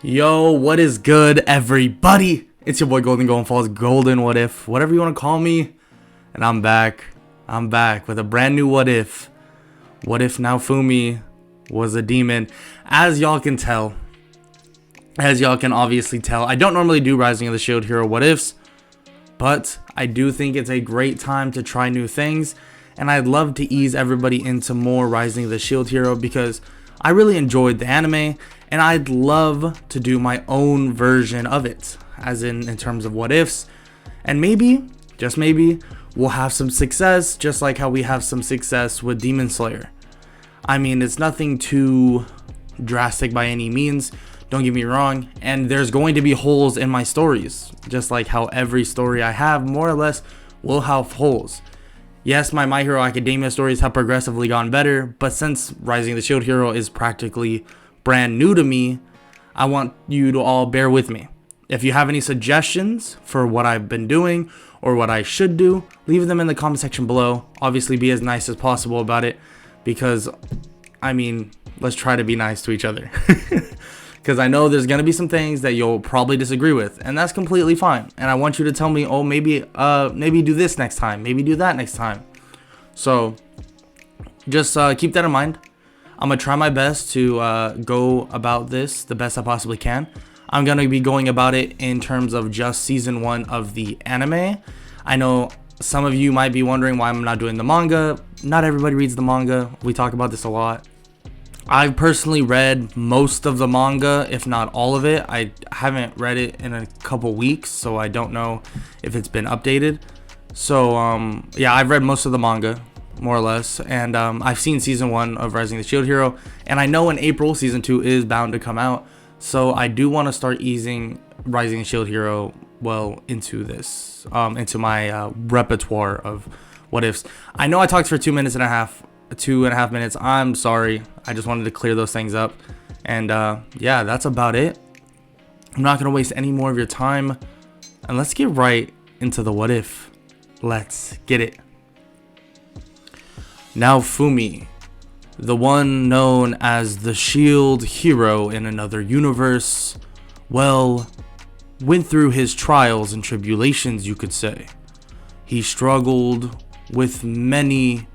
Yo, what is good, everybody? It's your boy Golden Golden Falls, Golden What If, whatever you want to call me. And I'm back. I'm back with a brand new What If. What if Naofumi was a demon? As y'all can tell, as y'all can obviously tell, I don't normally do Rising of the Shield Hero What Ifs, but I do think it's a great time to try new things. And I'd love to ease everybody into more Rising of the Shield Hero because I really enjoyed the anime, and I'd love to do my own version of it, as in terms of what ifs, and maybe, just maybe, we'll have some success, just like how we have some success with Demon Slayer. I mean, it's nothing too drastic by any means, don't get me wrong, and there's going to be holes in my stories, just like how every story I have, more or less, will have holes. Yes, my Hero Academia stories have progressively gone better, but since Rising of the Shield Hero is practically brand new to me, I want you to all bear with me. If you have any suggestions for what I've been doing or what I should do, leave them in the comment section below. Obviously, be as nice as possible about it because, I mean, let's try to be nice to each other. Because I know there's going to be some things that you'll probably disagree with, and that's completely fine. And I want you to tell me, oh, maybe do this next time, maybe do that next time. So just keep that in mind. I'm going to try my best to go about this the best I possibly can. I'm going to be going about it in terms of just season 1 of the anime. I know some of you might be wondering why I'm not doing the manga. Not everybody reads the manga. We talk about this a lot. I've personally read most of the manga, if not all of it. I haven't read it in a couple weeks, so I don't know if it's been updated. So, yeah, I've read most of the manga, more or less, and I've seen season 1 of Rising of the Shield Hero, and I know in April, season 2 is bound to come out, so I do want to start easing Rising of the Shield Hero, well, into this, into my repertoire of what ifs. I know I talked for 2.5 minutes. I'm sorry. I just wanted to clear those things up. And yeah, that's about it. I'm not going to waste any more of your time. And let's get right into the what if. Let's get it. Naofumi, the one known as the Shield Hero in another universe, well, went through his trials and tribulations, you could say. He struggled with many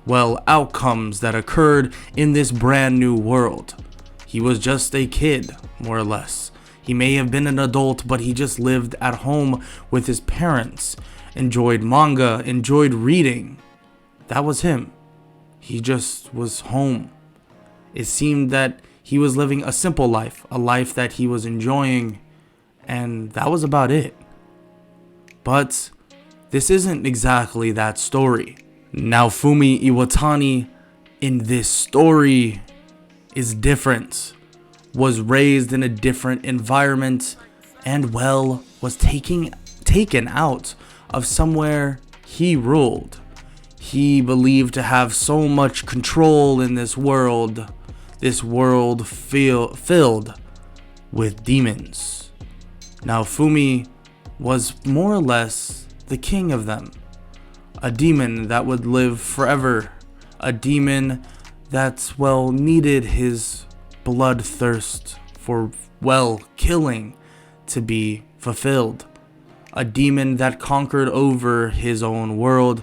outcomes that occurred in this brand new world. He was just a kid, more or less. He may have been an adult, but he just lived at home with his parents, enjoyed manga, enjoyed reading. That was him. He just was home. It seemed that he was living a simple life, a life that he was enjoying, and that was about it. But this isn't exactly that story. Naofumi Iwatani in this story is different, was raised in a different environment, and was taken out of somewhere he ruled. He believed to have so much control in this world filled with demons. Naofumi was more or less the king of them. A demon that would live forever. A demon that, needed his bloodthirst for, killing to be fulfilled. A demon that conquered over his own world.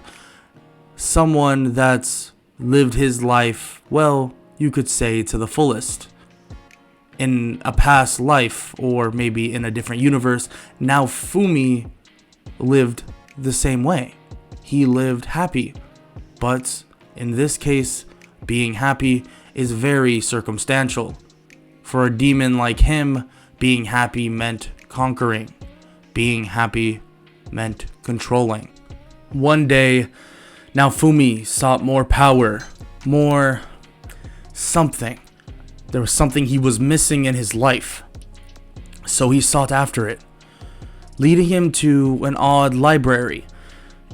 Someone that lived his life, you could say, to the fullest. In a past life, or maybe in a different universe, Naofumi lived the same way. He lived happy, but in this case, being happy is very circumstantial. For a demon like him, being happy meant conquering. Being happy meant controlling. One day, Naofumi sought more power, more something. There was something he was missing in his life, so he sought after it, leading him to an odd library.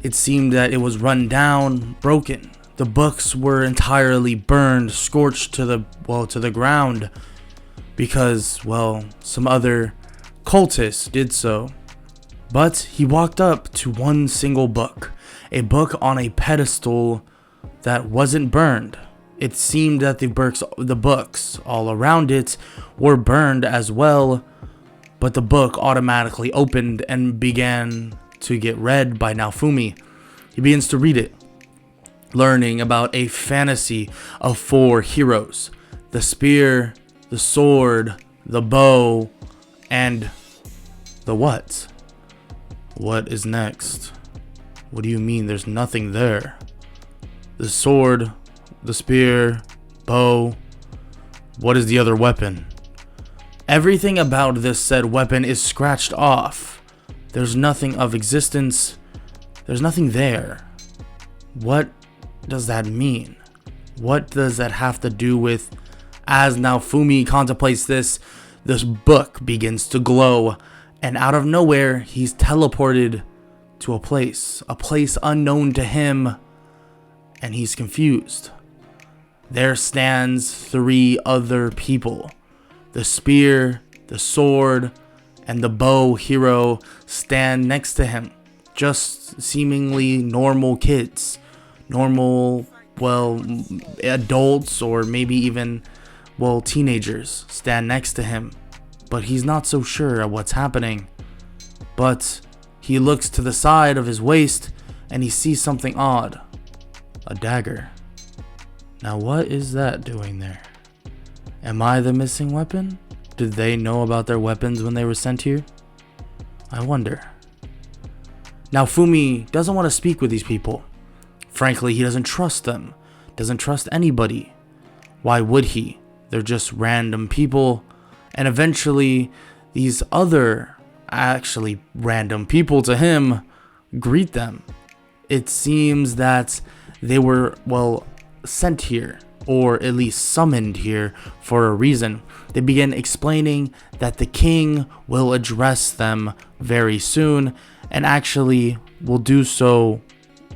It seemed that it was run down, broken. The books were entirely burned, scorched to the ground because, some other cultists did so. But he walked up to one single book, a book on a pedestal that wasn't burned. It seemed that the books all around it were burned as well, but the book automatically opened and began to get read by Naofumi. He begins to read it, learning about a fantasy of 4 heroes: the spear, the sword, the bow, and the what? What is next? What do you mean there's nothing there? The sword, the spear, bow. What is the other weapon? Everything about this said weapon is scratched off. There's nothing of existence. There's nothing there. What does that mean? What does that have to do with? As Naofumi contemplates this book begins to glow, and out of nowhere, he's teleported to a place unknown to him, and he's confused. There stands 3 other people. The spear, the sword, and the bow hero stand next to him. Just seemingly normal kids. Normal, adults, or maybe even, teenagers stand next to him. But he's not so sure at what's happening. But he looks to the side of his waist and he sees something odd. A dagger. Now what is that doing there? Am I the missing weapon? Did they know about their weapons when they were sent here? I wonder. Naofumi doesn't want to speak with these people. Frankly, he doesn't trust them. Doesn't trust anybody. Why would he? They're just random people. And eventually, these other, actually random people to him, greet them. It seems that they were, sent here, or at least summoned here for a reason. They begin explaining that the king will address them very soon, and actually will do so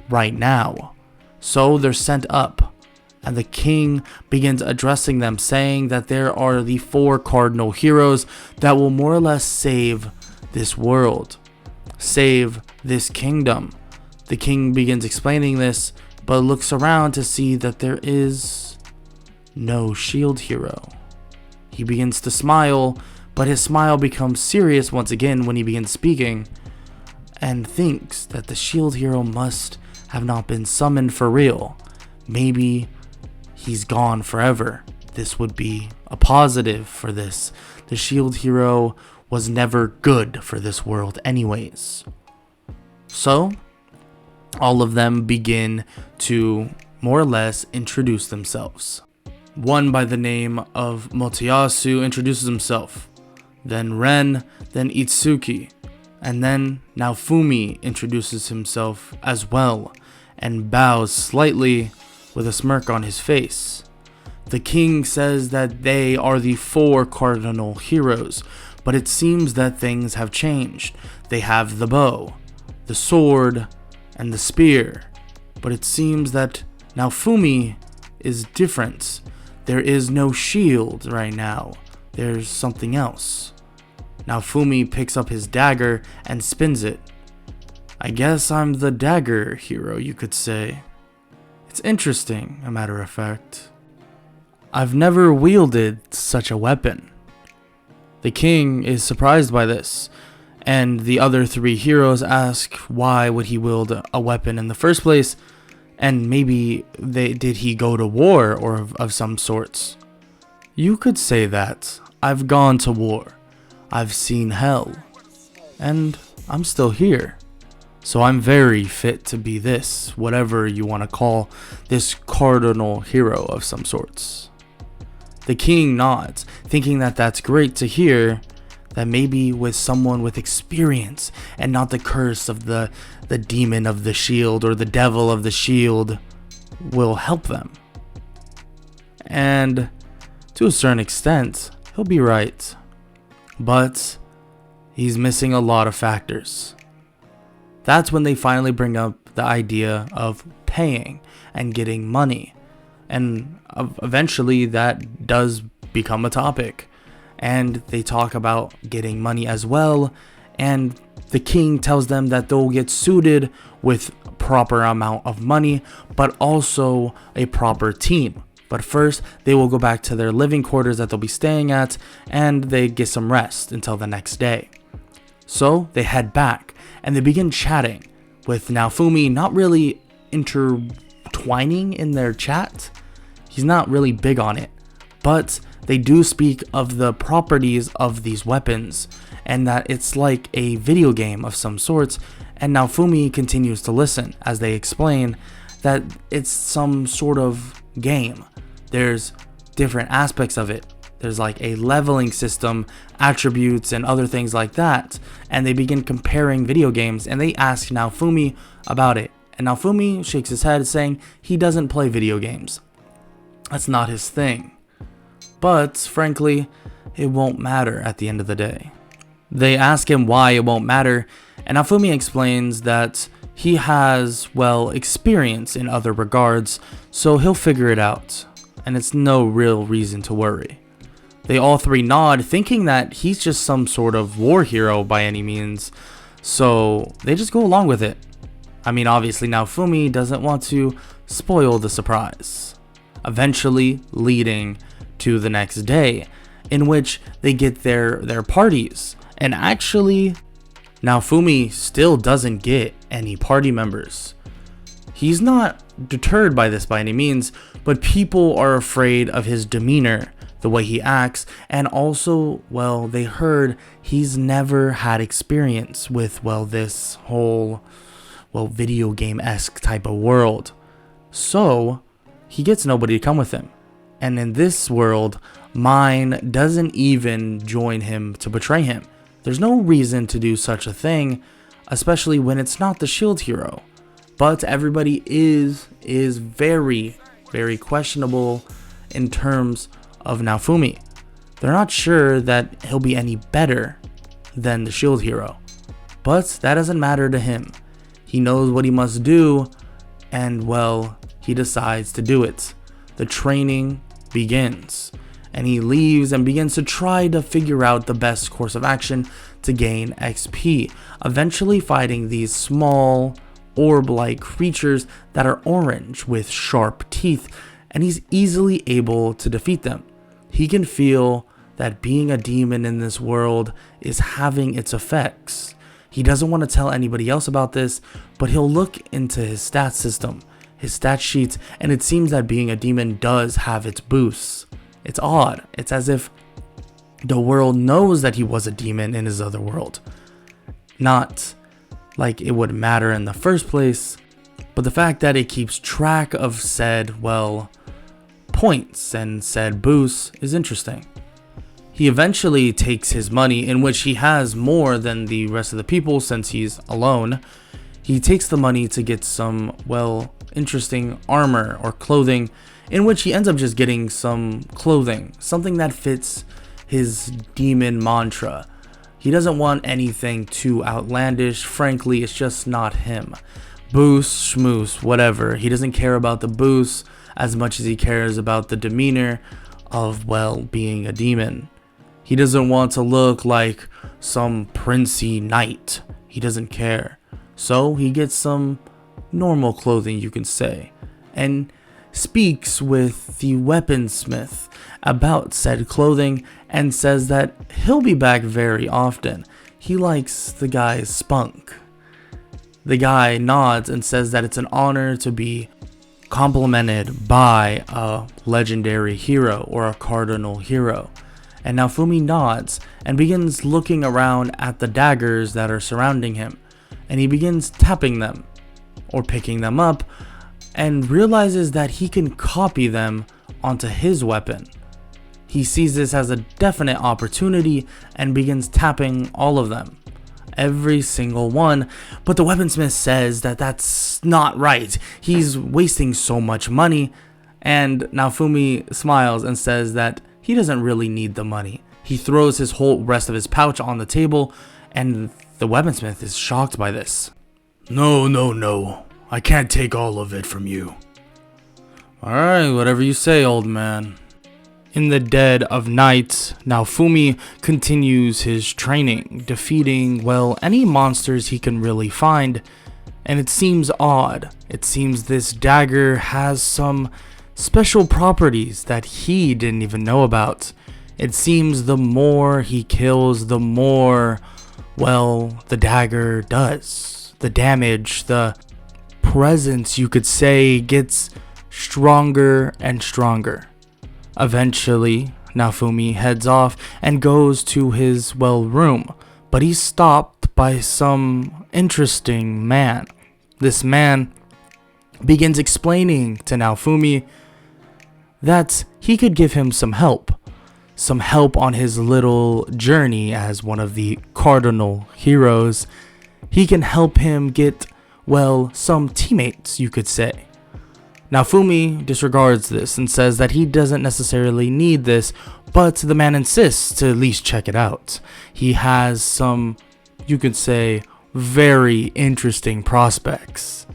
right now. So they're sent up, and the king begins addressing them, saying that there are the 4 cardinal heroes that will more or less save this world, save this kingdom. The king begins explaining this, but looks around to see that there is no shield hero. He begins to smile, but his smile becomes serious once again when he begins speaking, and thinks that the shield hero must have not been summoned for real. Maybe he's gone forever. This would be a positive for this. The shield hero was never good for this world anyways. So, all of them begin to more or less introduce themselves. One by the name of Motoyasu introduces himself. Then Ren, then Itsuki. And then Naofumi introduces himself as well, and bows slightly with a smirk on his face. The king says that they are the 4 cardinal heroes, but it seems that things have changed. They have the bow, the sword, and the spear, but it seems that Naofumi is different. There is no shield right now. There's something else. Naofumi picks up his dagger and spins it. I guess I'm the dagger hero, you could say. It's interesting, a matter of fact. I've never wielded such a weapon. The king is surprised by this, and the other 3 heroes ask why would he wield a weapon in the first place, and maybe did he go to war or of some sorts. You could say that. I've gone to war. I've seen hell. And I'm still here. So I'm very fit to be this, whatever you want to call this cardinal hero of some sorts. The king nods, thinking that that's great to hear, that maybe with someone with experience and not the curse of the demon of the shield or the devil of the shield will help them. And to a certain extent, he'll be right. But he's missing a lot of factors. That's when they finally bring up the idea of paying and getting money. And eventually that does become a topic. And they talk about getting money as well. And the king tells them that they'll get suited with proper amount of money, but also a proper team. But first, they will go back to their living quarters that they'll be staying at, and they get some rest until the next day. So they head back, and they begin chatting, with Naofumi not really intertwining in their chat. He's not really big on it, but they do speak of the properties of these weapons, and that it's like a video game of some sorts, and Naofumi continues to listen as they explain that it's some sort of game. There's different aspects of it. There's like a leveling system, attributes, and other things like that. And they begin comparing video games, and they ask Naofumi about it. And Naofumi shakes his head, saying he doesn't play video games. That's not his thing. But frankly, it won't matter at the end of the day. They ask him why it won't matter, and Naofumi explains that he has, well, experience in other regards, so he'll figure it out, and it's no real reason to worry. They all three nod, thinking that he's just some sort of war hero by any means, so they just go along with it. I mean, obviously Naofumi doesn't want to spoil the surprise, eventually leading to the next day, in which they get their parties. And actually, Naofumi still doesn't get any party members. He's not deterred by this by any means, but people are afraid of his demeanor, the way he acts, and also, well, they heard he's never had experience with, well, this whole, well, video game-esque type of world. So, he gets nobody to come with him. And in this world, Mine doesn't even join him to betray him. There's no reason to do such a thing, especially when it's not the shield hero. But everybody is very, very questionable in terms of Naofumi. They're not sure that he'll be any better than the shield hero. But that doesn't matter to him. He knows what he must do, and well, he decides to do it. The training begins, and he leaves and begins to try to figure out the best course of action to gain XP, eventually fighting these small orb-like creatures that are orange with sharp teeth, and he's easily able to defeat them. He can feel that being a demon in this world is having its effects. He doesn't want to tell anybody else about this, but he'll look into his stat system, his stat sheets, and it seems that being a demon does have its boosts. It's odd. It's as if the world knows that he was a demon in his other world. Not like it would matter in the first place, but the fact that it keeps track of said, well, points and said boosts is interesting. He eventually takes his money, in which he has more than the rest of the people since he's alone. He takes the money to get some, well, interesting armor or clothing, in which he ends up just getting some clothing, something that fits his demon mantra. He doesn't want anything too outlandish. Frankly, it's just not him. Boost, schmoose, whatever. He doesn't care about the boost as much as he cares about the demeanor of, well, being a demon. He doesn't want to look like some princey knight. He doesn't care. So he gets some normal clothing, you can say, and speaks with the weaponsmith about said clothing and says that he'll be back very often. He likes the guy's spunk. The guy nods and says that it's an honor to be complimented by a legendary hero or a cardinal hero. And Naofumi nods and begins looking around at the daggers that are surrounding him, and he begins tapping them or picking them up and realizes that he can copy them onto his weapon. He sees this as a definite opportunity and begins tapping all of them, every single one, but the weaponsmith says that that's not right. He's wasting so much money, and Naofumi smiles and says that he doesn't really need the money. He throws his whole rest of his pouch on the table, and the weaponsmith is shocked by this. No. I can't take all of it from you. Alright, whatever you say, old man. In the dead of night, Naofumi continues his training, defeating, well, any monsters he can really find. And it seems odd. It seems this dagger has some special properties that he didn't even know about. It seems the more he kills, the more, well, the dagger does. The damage, the presence, you could say, gets stronger and stronger. Eventually, Naofumi heads off and goes to his, well, room, but he's stopped by some interesting man. This man begins explaining to Naofumi that he could give him some help on his little journey as one of the cardinal heroes. He can help him get, well, some teammates, you could say. Naofumi disregards this and says that he doesn't necessarily need this, but the man insists to at least check it out. He has some, you could say, very interesting prospects.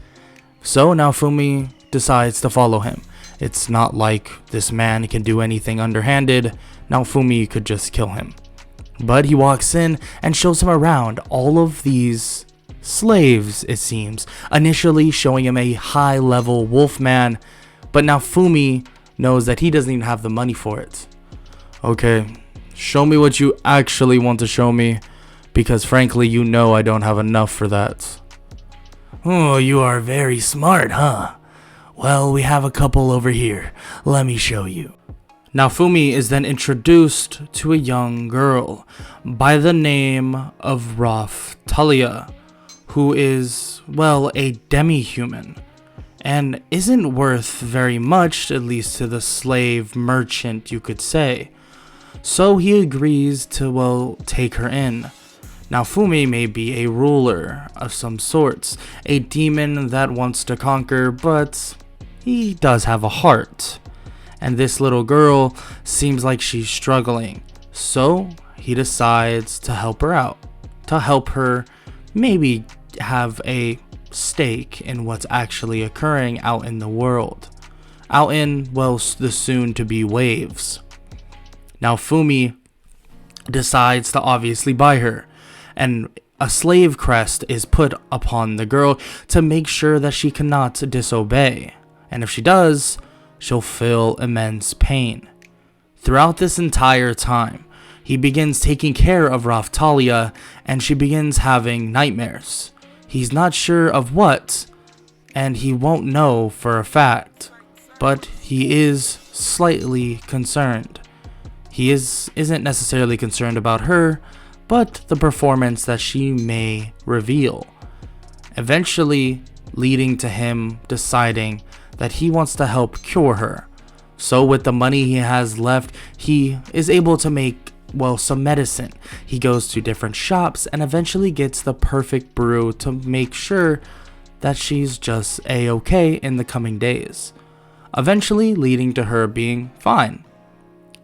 So Naofumi decides to follow him. It's not like this man can do anything underhanded. Naofumi could just kill him. But he walks in and shows him around all of these slaves, it seems, initially showing him a high-level wolfman, but Naofumi knows that he doesn't even have the money for it. Okay, show me what you actually want to show me, because frankly, you know I don't have enough for that. Oh, you are very smart, huh? Well, we have a couple over here. Let me show you. Naofumi is then introduced to a young girl by the name of Talia, who is, well, a demi-human, and isn't worth very much, at least to the slave merchant, you could say. So he agrees to, well, take her in. Naofumi may be a ruler of some sorts, a demon that wants to conquer, but he does have a heart. And this little girl seems like she's struggling, so he decides to help her out, to help her maybe have a stake in what's actually occurring out in the world, out in, well, the soon-to-be waves. Naofumi decides to obviously buy her, and a slave crest is put upon the girl to make sure that she cannot disobey, and if she does, she'll feel immense pain. Throughout this entire time, he begins taking care of Talia, and she begins having nightmares. He's not sure of what, and he won't know for a fact, but he is slightly concerned. He isn't necessarily concerned about her, but the performance that she may reveal, eventually leading to him deciding that he wants to help cure her. So with the money he has left, he is able to make, well, some medicine. He goes to different shops and eventually gets the perfect brew to make sure that she's just a-okay in the coming days, eventually leading to her being fine.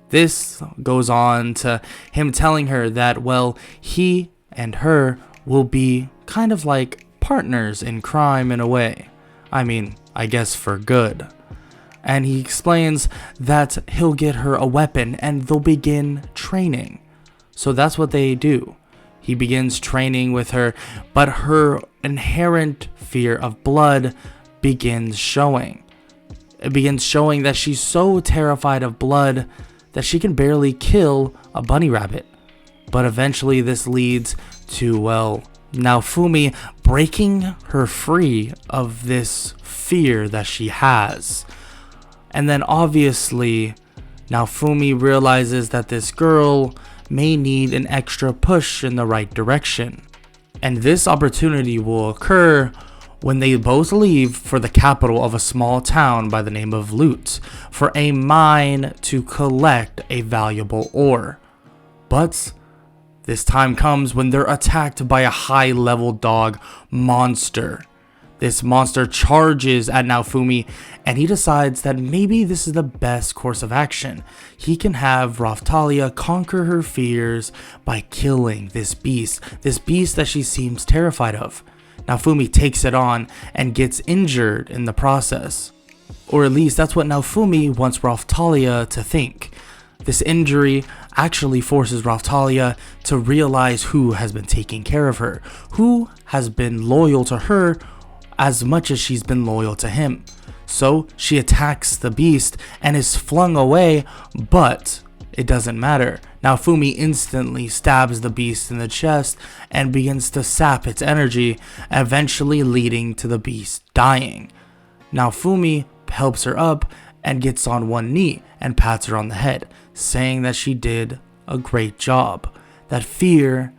This goes on to him telling her that, well, he and her will be kind of like partners in crime in a way. I mean, I guess for good. And he explains that he'll get her a weapon and they'll begin training. So that's what they do. He begins training with her, but her inherent fear of blood begins showing. It begins showing that she's so terrified of blood that she can barely kill a bunny rabbit. But eventually this leads to, well, Naofumi breaking her free of this fear that she has. And then obviously Naofumi realizes that this girl may need an extra push in the right direction. And this opportunity will occur when they both leave for the capital of a small town by the name of Loot for a mine to collect a valuable ore. But this time comes when they're attacked by a high-level dog monster. This monster charges at Naofumi, and he decides that maybe this is the best course of action. He can have Talia conquer her fears by killing this beast that she seems terrified of. Naofumi takes it on and gets injured in the process. Or at least that's what Naofumi wants Talia to think. This injury actually forces Talia to realize who has been taking care of her, who has been loyal to her as much as she's been loyal to him. So she attacks the beast and is flung away, but it doesn't matter. Naofumi instantly stabs the beast in the chest and begins to sap its energy, eventually leading to the beast dying. Naofumi helps her up and gets on one knee and pats her on the head, saying that she did a great job, that fear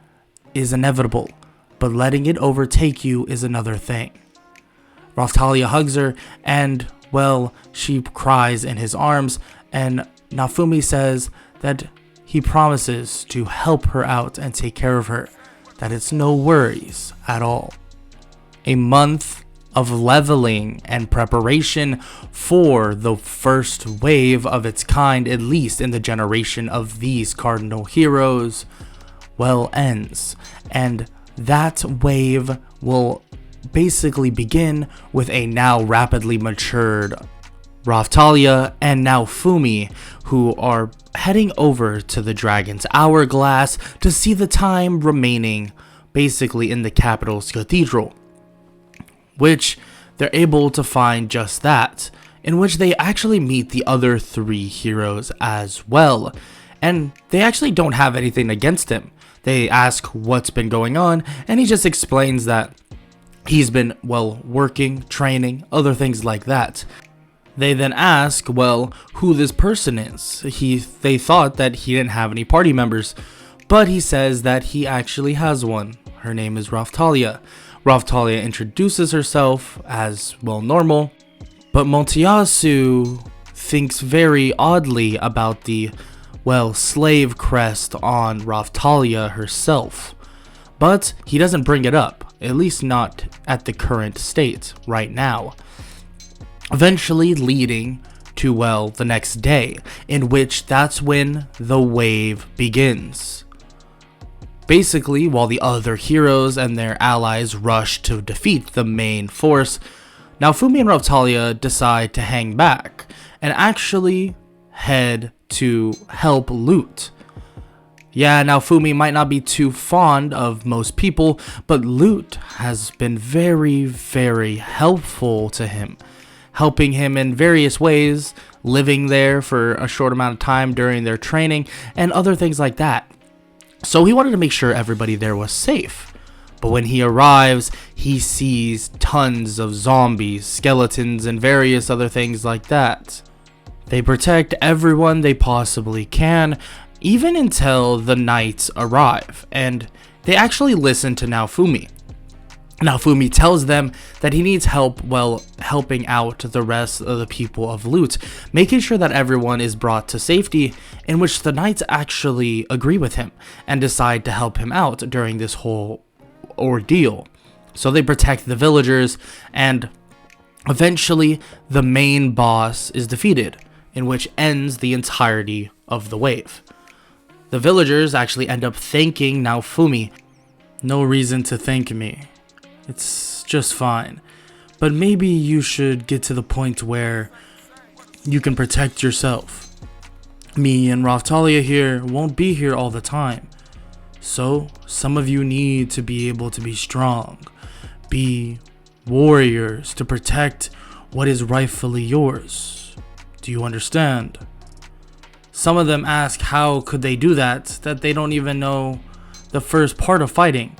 is inevitable, but letting it overtake you is another thing. Raphtalia hugs her and, well, she cries in his arms, and Naofumi says that he promises to help her out and take care of her, that it's no worries at all. A month of leveling and preparation for the first wave of its kind, at least in the generation of these cardinal heroes, well, ends. And that wave will basically begin with a now rapidly matured Raphtalia and Naofumi, who are heading over to the Dragon's Hourglass to see the time remaining basically in the capital's cathedral, which they're able to find just that, in which they actually meet the other three heroes as well, and they actually don't have anything against him. They ask what's been going on, and he just explains that he's been, well, working, training, other things like that. They then ask, well, who this person is. They thought that he didn't have any party members, but he says that he actually has one. Her name is Raphtalia. Raphtalia introduces herself as, well, normal, but Monteyasu thinks very oddly about the, well, slave crest on Raphtalia herself. But he doesn't bring it up, at least not at the current state right now. Eventually leading to, well, the next day, in which that's when the wave begins. Basically, while the other heroes and their allies rush to defeat the main force, Naofumi and Raphtalia decide to hang back and actually head to help Lute. Yeah, Naofumi might not be too fond of most people, but Lute has been very, very helpful to him, helping him in various ways, living there for a short amount of time during their training, and other things like that. So he wanted to make sure everybody there was safe. But when he arrives, he sees tons of zombies, skeletons, and various other things like that. They protect everyone they possibly can, even until the knights arrive, and they actually listen to Naofumi. Naofumi tells them that he needs help, well, helping out the rest of the people of Lute, making sure that everyone is brought to safety, in which the knights actually agree with him and decide to help him out during this whole ordeal. So they protect the villagers, and eventually the main boss is defeated, in which ends the entirety of the wave. The villagers actually end up thanking Naofumi. No reason to thank me. It's just fine. But maybe you should get to the point where you can protect yourself. Me and Raphtalia here won't be here all the time. So, some of you need to be able to be strong. Be warriors to protect what is rightfully yours. Do you understand? Some of them ask how could they do that they don't even know the first part of fighting.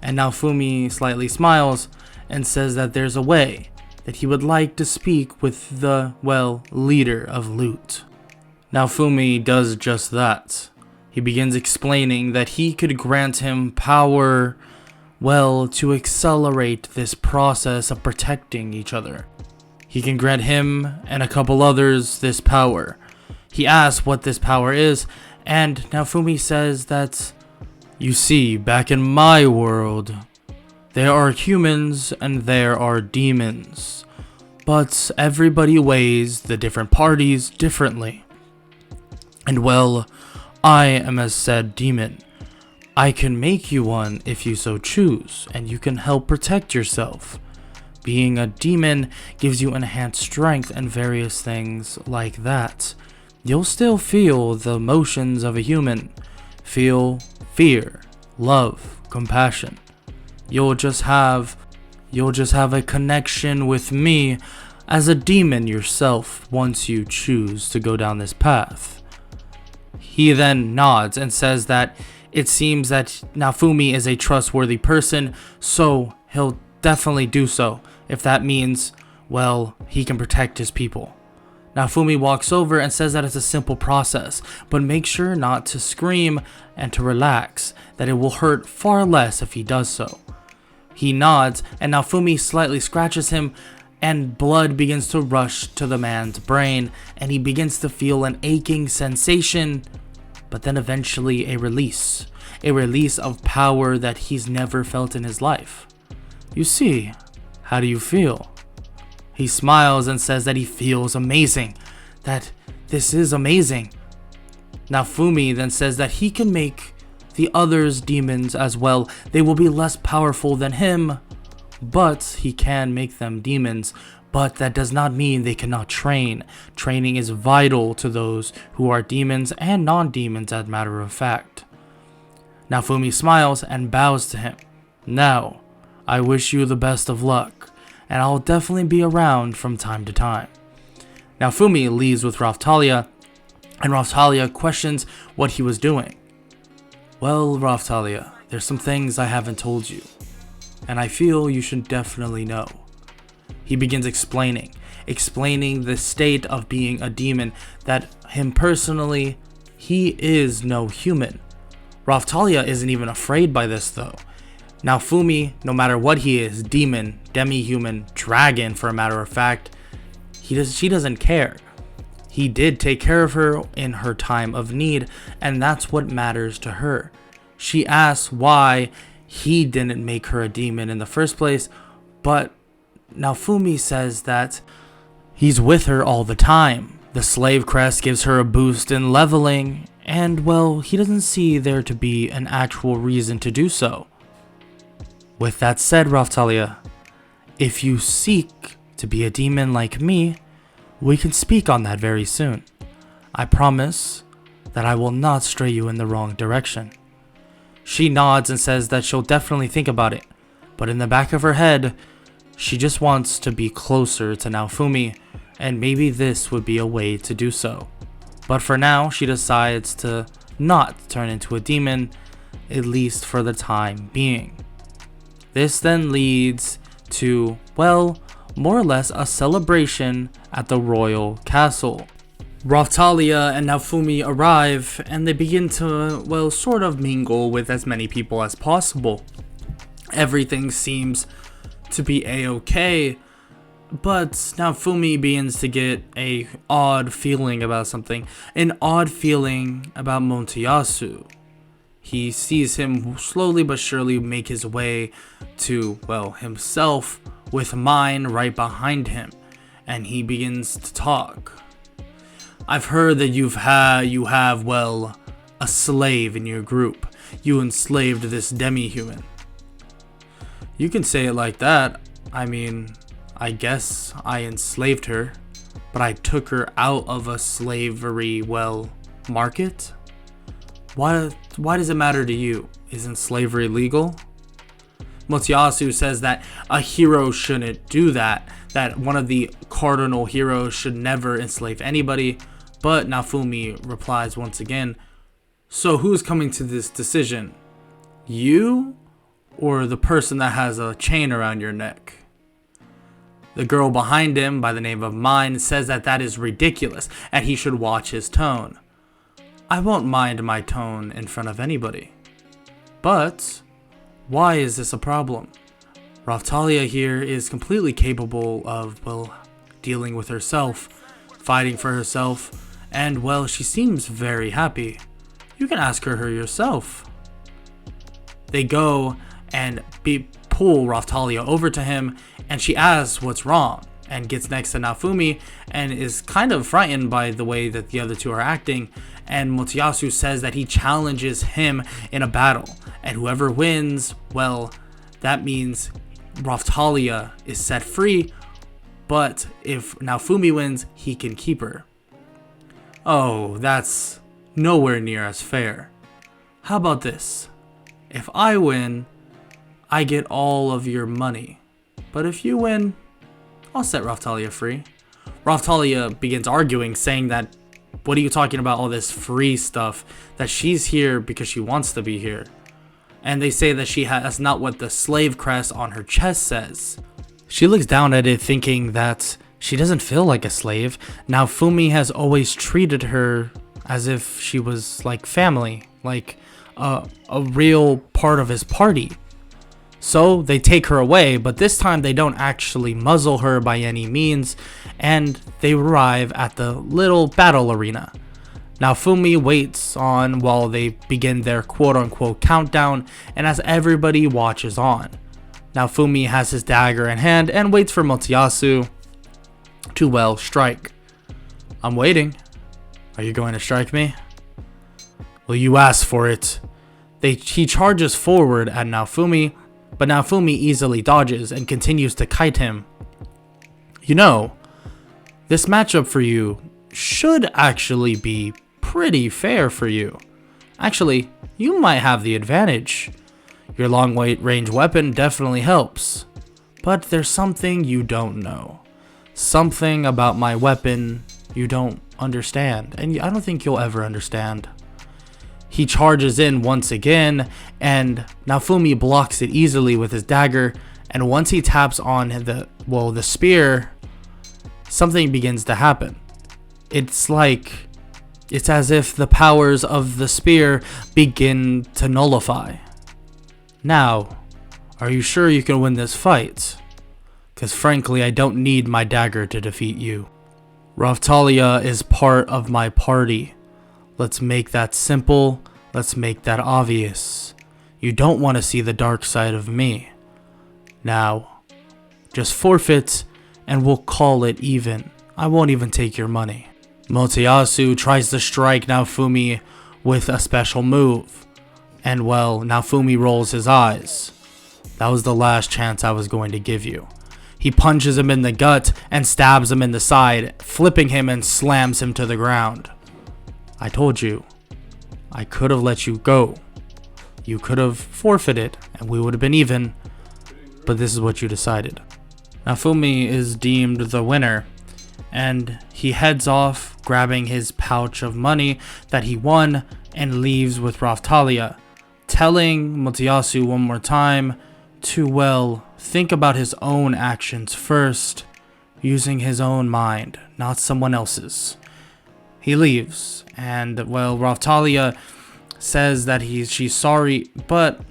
And Naofumi slightly smiles and says that there's a way, that he would like to speak with the, well, leader of Lute. Naofumi does just that. He begins explaining that he could grant him power, well, to accelerate this process of protecting each other. He can grant him and a couple others this power. He asks what this power is, and Naofumi says that, you see, back in my world, there are humans and there are demons, but everybody weighs the different parties differently. And well, I am a said demon. I can make you one if you so choose, and you can help protect yourself. Being a demon gives you enhanced strength and various things like that. You'll still feel the emotions of a human. Feel fear, love, compassion. You'll just have a connection with me as a demon yourself once you choose to go down this path. He then nods and says that it seems that Naofumi is a trustworthy person, so he'll definitely do so if that means, well, he can protect his people. Naofumi walks over and says that it's a simple process, but make sure not to scream and to relax, that it will hurt far less if he does so. He nods and Naofumi slightly scratches him and blood begins to rush to the man's brain and he begins to feel an aching sensation, but then eventually a release of power that he's never felt in his life. You see, how do you feel? He smiles and says that he feels amazing, that this is amazing. Naofumi then says that he can make the others demons as well. They will be less powerful than him, but he can make them demons. But that does not mean they cannot train. Training is vital to those who are demons and non-demons, as a matter of fact. Naofumi smiles and bows to him. Now, I wish you the best of luck, and I'll definitely be around from time to time. Naofumi leaves with Raphtalia, and Raphtalia questions what he was doing. Well, Raphtalia, there's some things I haven't told you, and I feel you should definitely know. He begins explaining the state of being a demon, that him personally, he is no human. Raphtalia isn't even afraid by this though. Naofumi, no matter what he is, demon, demi-human, dragon for a matter of fact, she doesn't care. He did take care of her in her time of need, and that's what matters to her. She asks why he didn't make her a demon in the first place, but Naofumi says that he's with her all the time. The slave crest gives her a boost in leveling, and well, he doesn't see there to be an actual reason to do so. With that said, Raphtalia, if you seek to be a demon like me, we can speak on that very soon. I promise that I will not stray you in the wrong direction. She nods and says that she'll definitely think about it, but in the back of her head, she just wants to be closer to Naofumi, and maybe this would be a way to do so. But for now, she decides to not turn into a demon, at least for the time being. This then leads to, well, more or less a celebration at the royal castle. Raphtalia and Naofumi arrive and they begin to, well, sort of mingle with as many people as possible. Everything seems to be a-okay, but Naofumi begins to get a odd feeling about something, an odd feeling about Monteyasu. He sees him slowly but surely make his way to, well, himself, with mine right behind him, and he begins to talk. I've heard that you have, well, a slave in your group. You enslaved this demi-human. You can say it like that. I mean, I guess I enslaved her, but I took her out of a slavery, well, market? Why does it matter to you? Isn't slavery legal? Monteyasu says that a hero shouldn't do that, that one of the cardinal heroes should never enslave anybody, but Naofumi replies once again, so who's coming to this decision? You or the person that has a chain around your neck? The girl behind him, by the name of Mine, says that that is ridiculous and he should watch his tone. I won't mind my tone in front of anybody. But why is this a problem? Raphtalia here is completely capable of, well, dealing with herself, fighting for herself, and, well, she seems very happy. You can ask her yourself. They go and pull Raphtalia over to him, and she asks what's wrong, and gets next to Naofumi, and is kind of frightened by the way that the other two are acting, and Monteyasu says that he challenges him in a battle, and whoever wins, well, that means Raphtalia is set free, but if Naofumi wins, he can keep her. Oh, that's nowhere near as fair. How about this? If I win, I get all of your money, but if you win, I'll set Raftalia free. Raftalia begins arguing, saying that, what are you talking about, all this free stuff? That she's here because she wants to be here. And they say that that's not what the slave crest on her chest says. She looks down at it thinking that she doesn't feel like a slave. Naofumi has always treated her as if she was like family, like a real part of his party. So they take her away, but this time they don't actually muzzle her by any means, and they arrive at the little battle arena. Naofumi waits on while they begin their quote-unquote countdown, and as everybody watches on. Naofumi has his dagger in hand and waits for Motoyasu to, strike. I'm waiting. Are you going to strike me? Well, you asked for it. He charges forward at Naofumi, but Naofumi easily dodges and continues to kite him. You know, this matchup for you should actually be pretty fair for you. Actually, you might have the advantage. Your long-range weapon definitely helps. But there's something you don't know. Something about my weapon you don't understand, and I don't think you'll ever understand. He charges in once again, and Naofumi blocks it easily with his dagger, and once he taps on the spear, something begins to happen. It's as if the powers of the spear begin to nullify. Now, are you sure you can win this fight? Because frankly, I don't need my dagger to defeat you. Raftalia is part of my party. Let's make that simple. Let's make that obvious. You don't want to see the dark side of me. Now, just forfeit and we'll call it even. I won't even take your money. Motoyasu tries to strike Naofumi with a special move. And Naofumi rolls his eyes. That was the last chance I was going to give you. He punches him in the gut and stabs him in the side, flipping him and slams him to the ground. I told you, I could have let you go. You could have forfeited and we would have been even, but this is what you decided. Naofumi is deemed the winner, and he heads off, grabbing his pouch of money that he won and leaves with Raftalia, telling Motoyasu one more time to, think about his own actions first, using his own mind, not someone else's. He leaves, and Raftalia says that she's sorry, but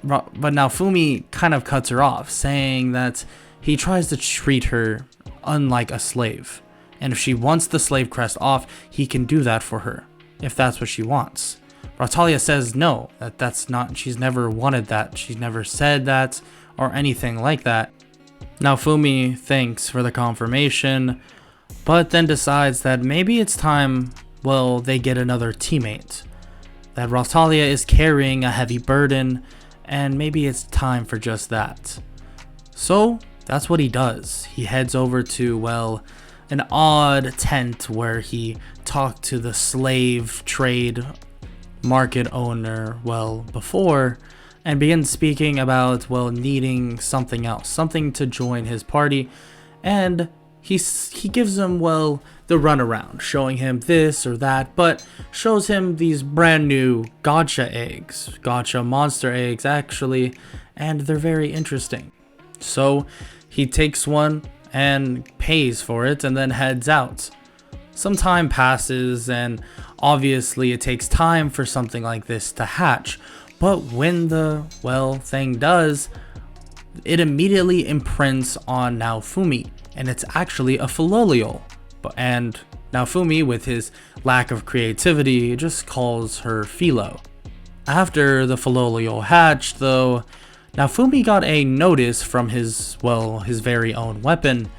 Naofumi kind of cuts her off, saying that he tries to treat her unlike a slave, and if she wants the slave crest off, he can do that for her, if that's what she wants. Raftalia says no, that's not, she's never wanted that, she's never said that, or anything like that. Naofumi thanks for the confirmation, but then decides that maybe it's time, they get another teammate. That Raftalia is carrying a heavy burden, and maybe it's time for just that. So, that's what he does. He heads over to, an odd tent where he talked to the slave trade market owner, before, and begins speaking about, needing something else, something to join his party, and he gives him, the runaround, showing him this or that, but shows him these brand new gacha monster eggs actually, and they're very interesting. So he takes one and pays for it and then heads out. Some time passes, and obviously it takes time for something like this to hatch, but when the thing does, it immediately imprints on Naofumi, and it's actually a Philolial. And Naofumi, with his lack of creativity, just calls her Philo. After the Philolial hatched, though, Naofumi got a notice from his very own weapon,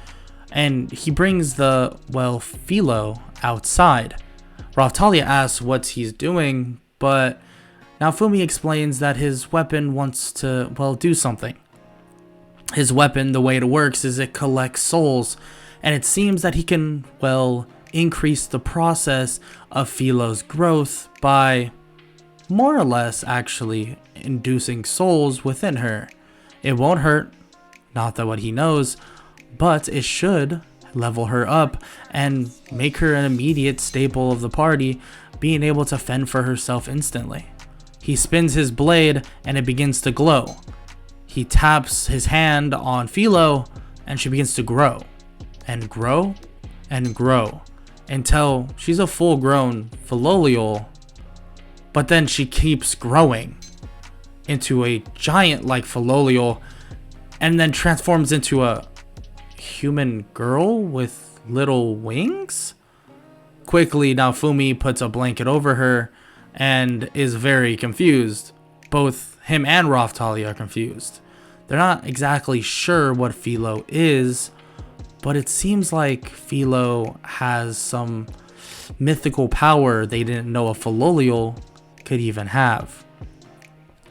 and he brings the, Philo outside. Raftalia asks what he's doing, but Naofumi explains that his weapon wants to, do something. His weapon, the way it works is it collects souls, and it seems that he can, increase the process of Philo's growth by more or less actually inducing souls within her. It won't hurt, not that what he knows, but it should level her up and make her an immediate staple of the party, being able to fend for herself instantly. He spins his blade and it begins to glow. He taps his hand on Philo and she begins to grow and grow and grow until she's a full-grown Philolial, but then she keeps growing into a giant-like Philolial and then transforms into a human girl with little wings? Quickly, Naofumi puts a blanket over her and is very confused. Both him and Raphtalia are confused. They're not exactly sure what Philo is, but it seems like Philo has some mythical power they didn't know a Philolial could even have.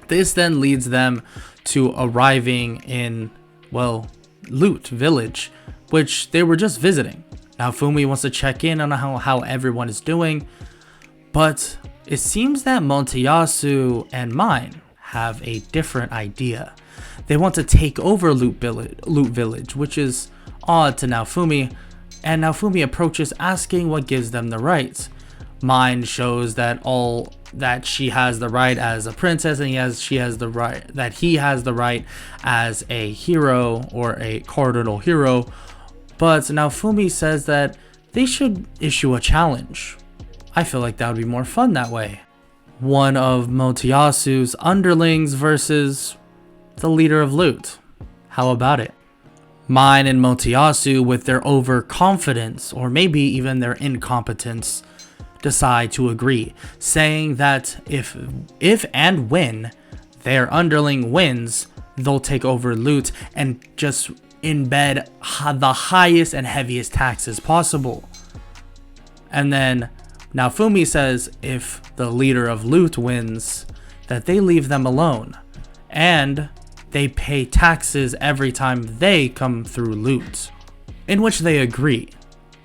This then leads them to arriving in, well, Loot Village, which they were just visiting. Naofumi wants to check in on how everyone is doing, but it seems that Motoyasu and Mine have a different idea. They want to take over Loot Village, which is odd to Naofumi, and Naofumi approaches asking what gives them the right. Mine shows that she has the right as a princess, and he has the right as a hero or a cardinal hero. But Naofumi says that they should issue a challenge. I feel like that would be more fun that way. One of Motoyasu's underlings versus the leader of Loot. How about it? Mine and Motoyasu, with their overconfidence or maybe even their incompetence, decide to agree, saying that if and when their underling wins, they'll take over Loot and just embed the highest and heaviest taxes possible. And then Naofumi says if the leader of Loot wins, that they leave them alone and they pay taxes every time they come through Loot, in which they agree.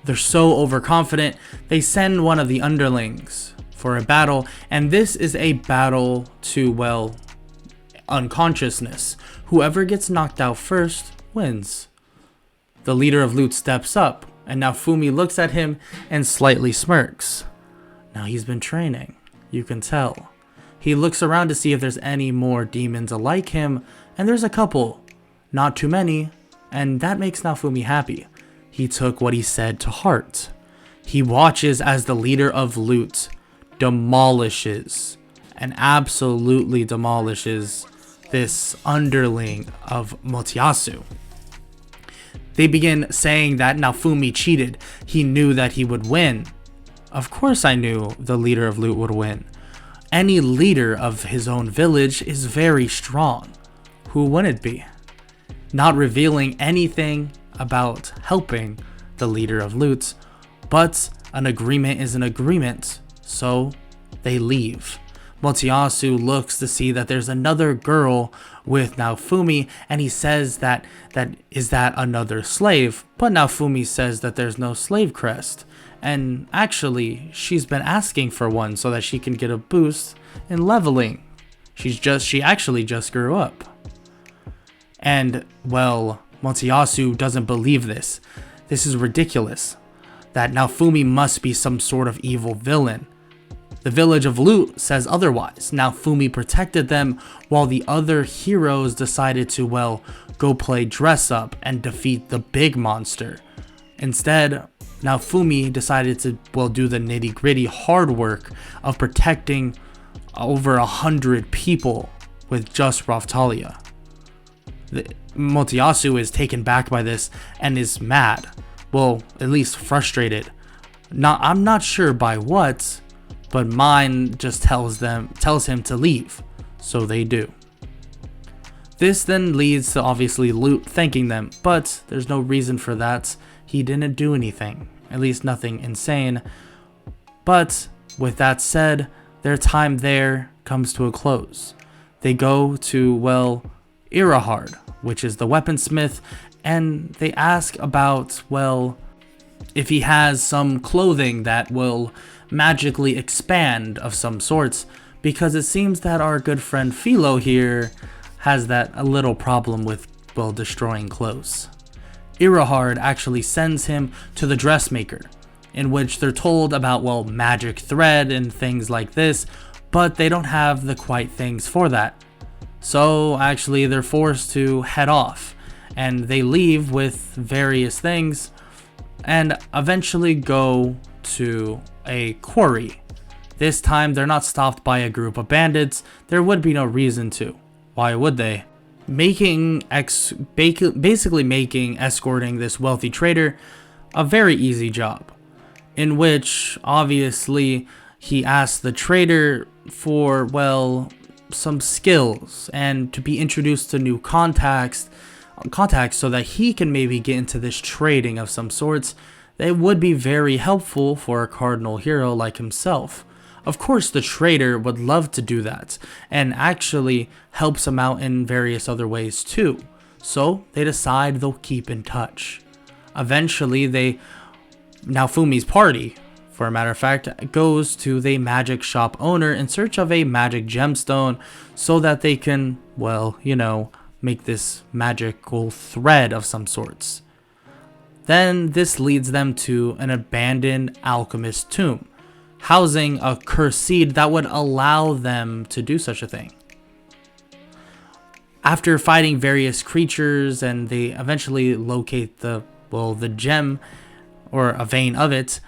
They're so overconfident, they send one of the underlings for a battle, and this is a battle to, well, unconsciousness. Whoever gets knocked out first wins. The leader of Loot steps up, and Naofumi looks at him and slightly smirks. Now he's been training, you can tell. He looks around to see if there's any more demons like him, and there's a couple, not too many, and that makes Naofumi happy. He took what he said to heart. He watches as the leader of Loot demolishes and absolutely demolishes this underling of Motoyasu. They begin saying that Naofumi cheated. He knew that he would win. Of course I knew the leader of Loot would win. Any leader of his own village is very strong. Who wouldn't it be? Not revealing anything about helping the leader of Loot, but an agreement is an agreement, so they leave. Motoyasu looks to see that there's another girl with Naofumi, and he says that is that another slave, but Naofumi says that there's no slave crest, and actually she's been asking for one so that she can get a boost in leveling. She actually just grew up. And, well, Motoyasu doesn't believe this. This is ridiculous. That Naofumi must be some sort of evil villain. The village of Loot says otherwise. Naofumi protected them while the other heroes decided to, well, go play dress up and defeat the big monster. Instead, Naofumi decided to, well, do the nitty-gritty hard work of protecting over 100 people with just Raphtalia. Motoyasu is taken back by this and is mad. Well, at least frustrated. I'm not sure by what, but Mine just tells him to leave, so they do. This then leads to obviously Loot thanking them, but there's no reason for that. He didn't do anything, at least nothing insane. But with that said, their time there comes to a close. They go to, well, Irahard, which is the weaponsmith, and they ask about, well, if he has some clothing that will magically expand of some sorts, because it seems that our good friend Philo here has that a little problem with, well, destroying clothes. Irahard actually sends him to the dressmaker, in which they're told about, well, magic thread and things like this, but they don't have the quite things for that. So actually they're forced to head off, and they leave with various things and eventually go to a quarry. This time they're not stopped by a group of bandits. There would be no reason to. Why would they? Basically making escorting this wealthy trader a very easy job, in which obviously he asks the trader for, well, some skills and to be introduced to new contacts so that he can maybe get into this trading of some sorts. They would be very helpful for a cardinal hero like himself. Of course, the trader would love to do that, and actually helps him out in various other ways too. So they decide they'll keep in touch. Eventually, Naofumi's party, for a matter of fact, goes to the magic shop owner in search of a magic gemstone so that they can, well, make this magical thread of some sorts. Then this leads them to an abandoned alchemist tomb, housing a cursed seed that would allow them to do such a thing. After fighting various creatures, and they eventually locate the gem, or a vein of it.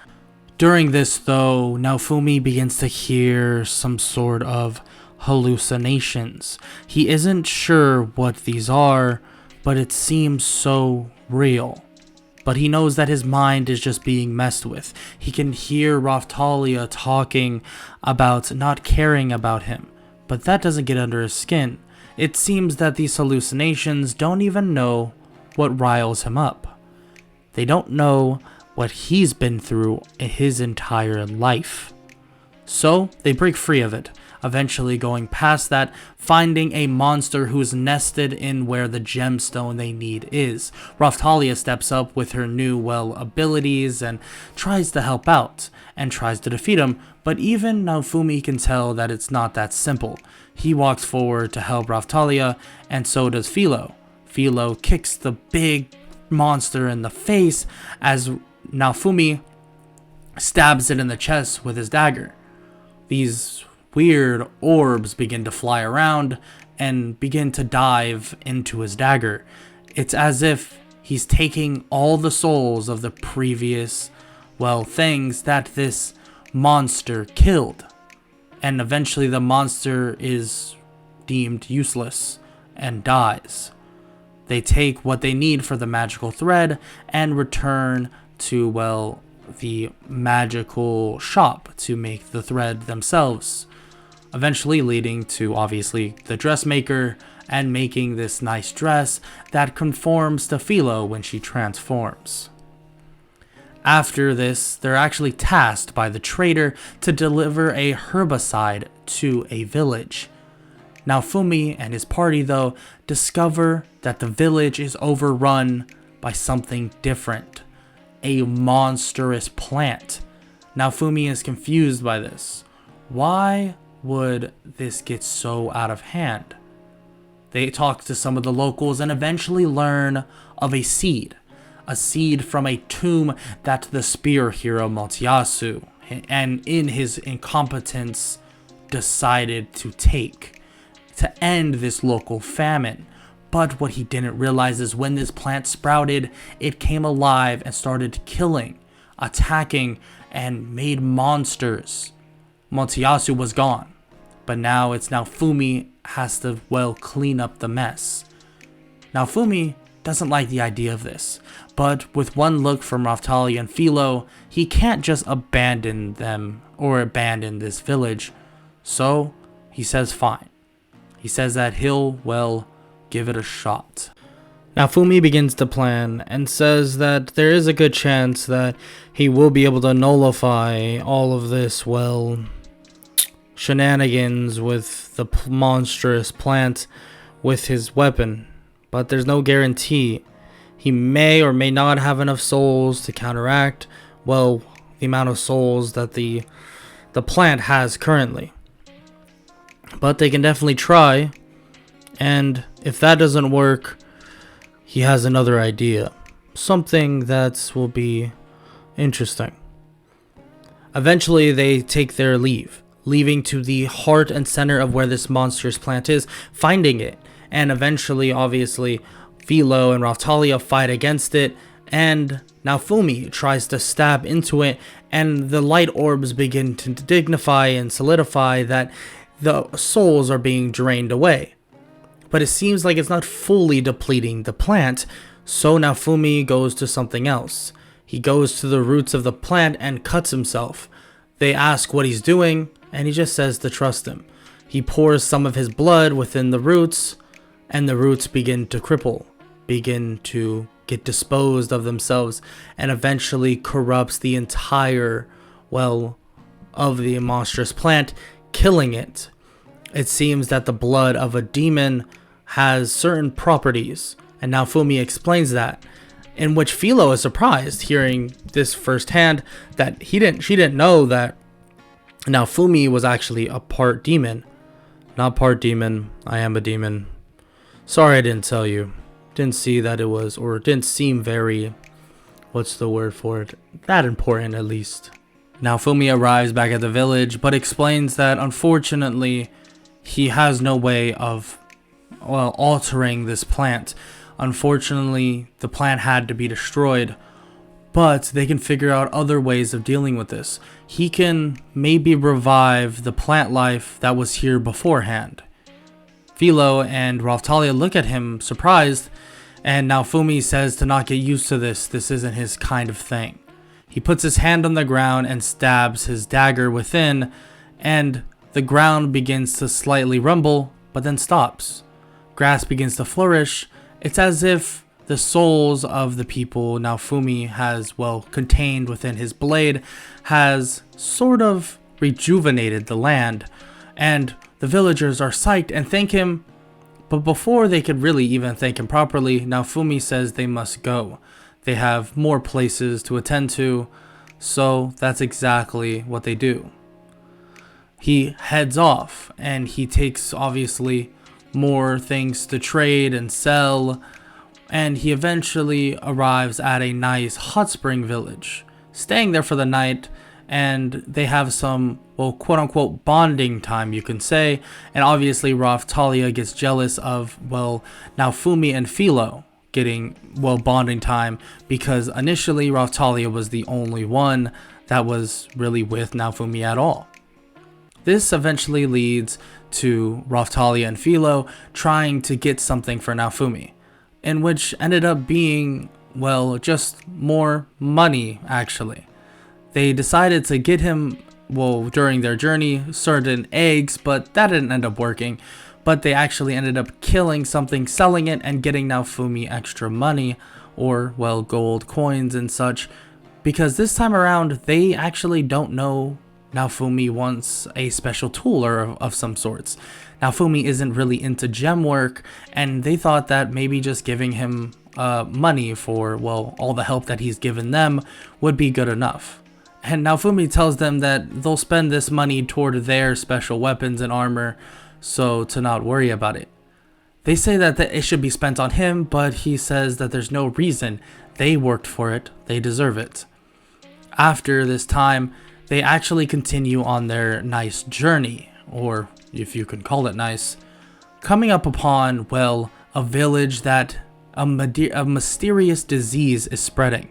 During this though, Naofumi begins to hear some sort of hallucinations. He isn't sure what these are, but it seems so real. But he knows that his mind is just being messed with. He can hear Raftalia talking about not caring about him, but that doesn't get under his skin. It seems that these hallucinations don't even know what riles him up. They don't know what he's been through in his entire life. So they break free of it, eventually going past that, finding a monster who's nested in where the gemstone they need is. Raftalia steps up with her new, abilities and tries to help out, and tries to defeat him, but even Naofumi can tell that it's not that simple. He walks forward to help Raftalia, and so does Philo. Philo kicks the big monster in the face as Naofumi stabs it in the chest with his dagger. These weird orbs begin to fly around and begin to dive into his dagger. It's as if he's taking all the souls of the previous, things that this monster killed. And eventually the monster is deemed useless and dies. They take what they need for the magical thread and return to, the magical shop to make the thread themselves. Eventually leading to, obviously, the dressmaker and making this nice dress that conforms to Philo when she transforms. After this, they're actually tasked by the trader to deliver a herbicide to a village. Naofumi and his party, though, discover that the village is overrun by something different. A monstrous plant. Naofumi is confused by this. Why would this get so out of hand? They talk to some of the locals and eventually learn of a seed from a tomb that the spear hero Motoyasu, and in his incompetence, decided to take to end this local famine. But what he didn't realize is when this plant sprouted, it came alive and started killing, attacking, and made monsters. Motoyasu was gone, but now it's Naofumi has to, clean up the mess. Naofumi doesn't like the idea of this, but with one look from Raftalia and Philo, he can't just abandon them or abandon this village. So he says fine. He says that he'll, give it a shot. Naofumi begins to plan and says that there is a good chance that he will be able to nullify all of this, shenanigans with the monstrous plant with his weapon. But there's no guarantee. He may or may not have enough souls to counteract, the amount of souls that the plant has currently. But they can definitely try. And if that doesn't work, he has another idea. something that will be interesting. Eventually, they take their leave, leaving to the heart and center of where this monstrous plant is, finding it, and eventually, obviously, Philo and Raftalia fight against it, and Naofumi tries to stab into it, and the light orbs begin to dignify and solidify that the souls are being drained away. But it seems like it's not fully depleting the plant, so Naofumi goes to something else. He goes to the roots of the plant and cuts himself. They ask what he's doing, and he just says to trust him. He pours some of his blood within the roots, and the roots begin to cripple, begin to get disposed of themselves, and eventually corrupts the entire well of the monstrous plant, killing it. It seems that the blood of a demon has certain properties, and Naofumi explains that, in which Philo is surprised hearing this firsthand, that she didn't know that Naofumi was actually a part demon. Not part demon, I am a demon. Sorry I didn't tell you. Didn't see that it was, or didn't seem very, what's the word for it, that important at least. Naofumi arrives back at the village, but explains that unfortunately he has no way of, well, altering this plant. Unfortunately, the plant had to be destroyed, but they can figure out other ways of dealing with this. He can maybe revive the plant life that was here beforehand. Philo and Raftalia look at him surprised, and Naofumi says to not get used to this. This isn't his kind of thing. He puts his hand on the ground and stabs his dagger within, and the ground begins to slightly rumble, but then stops. Grass begins to flourish. It's as if the souls of the people Naofumi has, well, contained within his blade has sort of rejuvenated the land, and the villagers are psyched and thank him, but before they could really even thank him properly, Naofumi says they must go. They have more places to attend to, so that's exactly what they do. He heads off, and he takes, obviously, more things to trade and sell, and he eventually arrives at a nice hot spring village, staying there for the night, and they have some, well, quote-unquote bonding time, you can say, and obviously Raftalia gets jealous of, well, Naofumi and Philo getting, well, bonding time, because initially Raftalia was the only one that was really with Naofumi at all. This eventually leads to Raftalia and Philo trying to get something for Naofumi, in which ended up being, well, just more money, actually. They decided to get him, well, during their journey, certain eggs, but that didn't end up working. But they actually ended up killing something, selling it, and getting Naofumi extra money, or, well, gold coins and such, because this time around, they actually don't know Naofumi wants a special tool or of some sorts. Naofumi isn't really into gem work, and they thought that maybe just giving him money for, well, all the help that he's given them would be good enough. And Naofumi tells them that they'll spend this money toward their special weapons and armor, so to not worry about it. They say that it should be spent on him, but he says that there's no reason. They worked for it, they deserve it. After this time, they actually continue on their nice journey, or if you can call it nice, coming up upon, well, a village that a mysterious disease is spreading.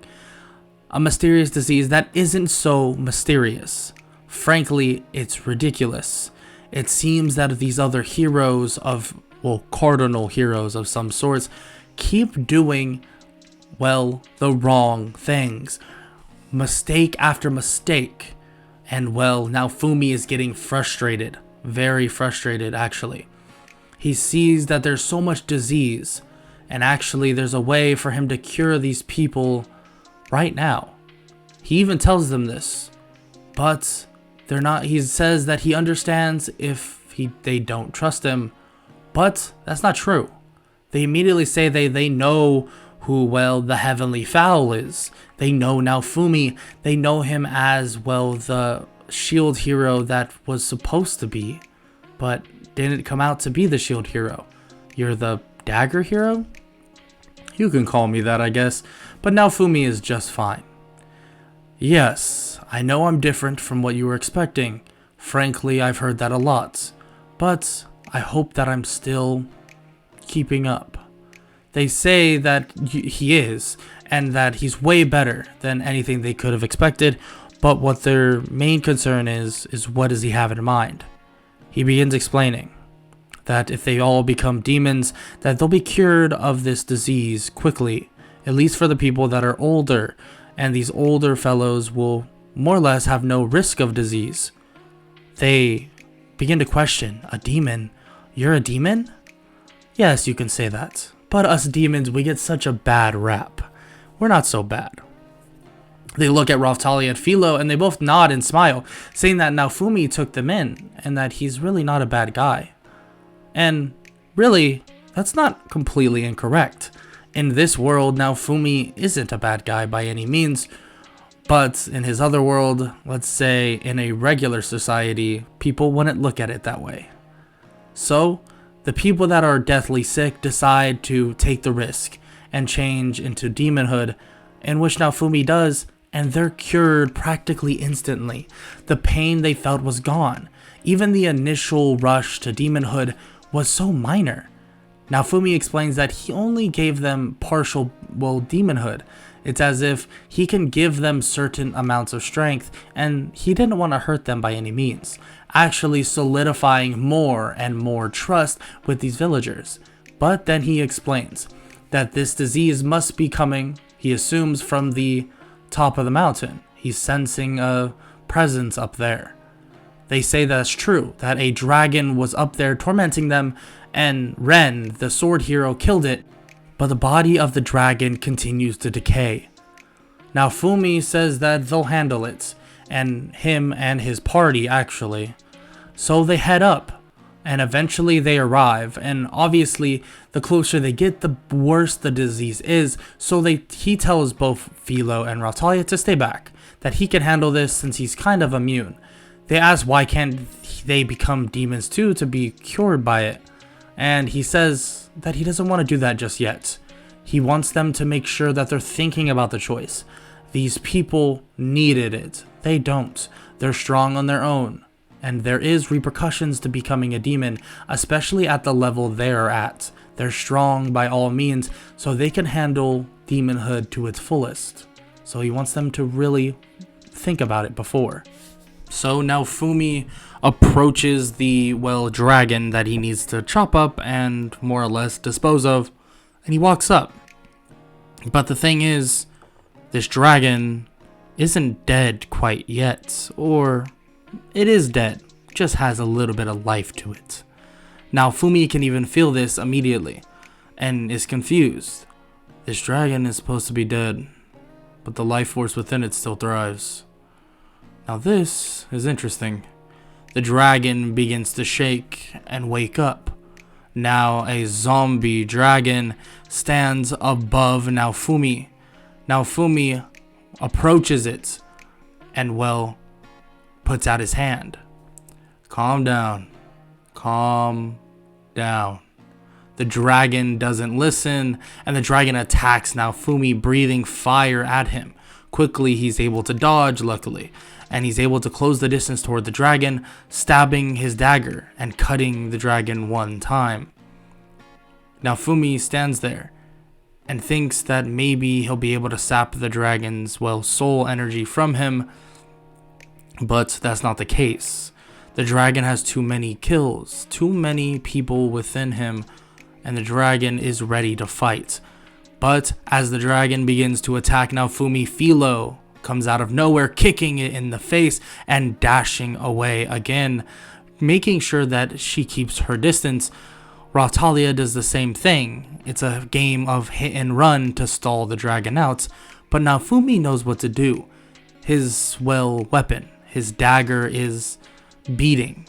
A mysterious disease that isn't so mysterious. Frankly, it's ridiculous. It seems that these other heroes of, well, cardinal heroes of some sorts, keep doing, well, the wrong things. Mistake after mistake. And, well, Naofumi is getting frustrated. Very frustrated, actually. He sees that there's so much disease, and actually there's a way for him to cure these people right now. He even tells them this, but they're not. He says that he understands if they don't trust him, but that's not true. They immediately say they know who, well, the Heavenly Fowl is. They know Naofumi. They know him as, well, the shield hero that was supposed to be, but didn't come out to be the shield hero. You're the dagger hero? You can call me that, I guess, but Naofumi is just fine. Yes, I know I'm different from what you were expecting. Frankly, I've heard that a lot. But I hope that I'm still keeping up. They say that he is, and that he's way better than anything they could have expected, but what their main concern is what does he have in mind? He begins explaining that if they all become demons, that they'll be cured of this disease quickly, at least for the people that are older, and these older fellows will more or less have no risk of disease. They begin to question, a demon? You're a demon? Yes, you can say that. But us demons, we get such a bad rap. We're not so bad. They look at Raphtalia and Philo, and they both nod and smile, saying that Naofumi took them in, and that he's really not a bad guy. And really, that's not completely incorrect. In this world, Naofumi isn't a bad guy by any means, but in his other world, let's say in a regular society, people wouldn't look at it that way. So, the people that are deathly sick decide to take the risk and change into demonhood, in which Naofumi does, and they're cured practically instantly. The pain they felt was gone. Even the initial rush to demonhood was so minor. Naofumi explains that he only gave them partial, demonhood. It's as if he can give them certain amounts of strength, and he didn't want to hurt them by any means, actually solidifying more and more trust with these villagers. But then he explains that this disease must be coming, he assumes, from the top of the mountain. He's sensing a presence up there. They say that's true, that a dragon was up there tormenting them, and Ren, the sword hero, killed it, but the body of the dragon continues to decay. Naofumi says that they'll handle it, and him and his party actually. So they head up, and eventually they arrive, and obviously the closer they get, the worse the disease is, so he tells both Philo and Raphtalia to stay back, that he can handle this since he's kind of immune. They ask why can't they become demons too to be cured by it, and he says that he doesn't want to do that just yet. He wants them to make sure that they're thinking about the choice. These people needed it. They don't. They're strong on their own. And there is repercussions to becoming a demon, especially at the level they're at. They're strong by all means, so they can handle demonhood to its fullest. So he wants them to really think about it before. So Naofumi approaches the, dragon that he needs to chop up and more or less dispose of, and he walks up. But the thing is, this dragon isn't dead quite yet, or it is dead, just has a little bit of life to it. Naofumi can even feel this immediately, and is confused. This dragon is supposed to be dead, but the life force within it still thrives. Now this is interesting. The dragon begins to shake and wake up. Now a zombie dragon stands above Naofumi. Naofumi approaches it and, puts out his hand. Calm down. Calm down. The dragon doesn't listen, and the dragon attacks Naofumi, breathing fire at him. Quickly, he's able to dodge, luckily, and he's able to close the distance toward the dragon, stabbing his dagger and cutting the dragon one time. Naofumi stands there and thinks that maybe he'll be able to sap the dragon's, soul energy from him, but that's not the case. The dragon has too many kills, too many people within him, and the dragon is ready to fight. But as the dragon begins to attack Naofumi, Philo comes out of nowhere, kicking it in the face and dashing away again, making sure that she keeps her distance. Raphtalia does the same thing. It's a game of hit and run to stall the dragon out, but Naofumi knows what to do. His, weapon, his dagger is beating.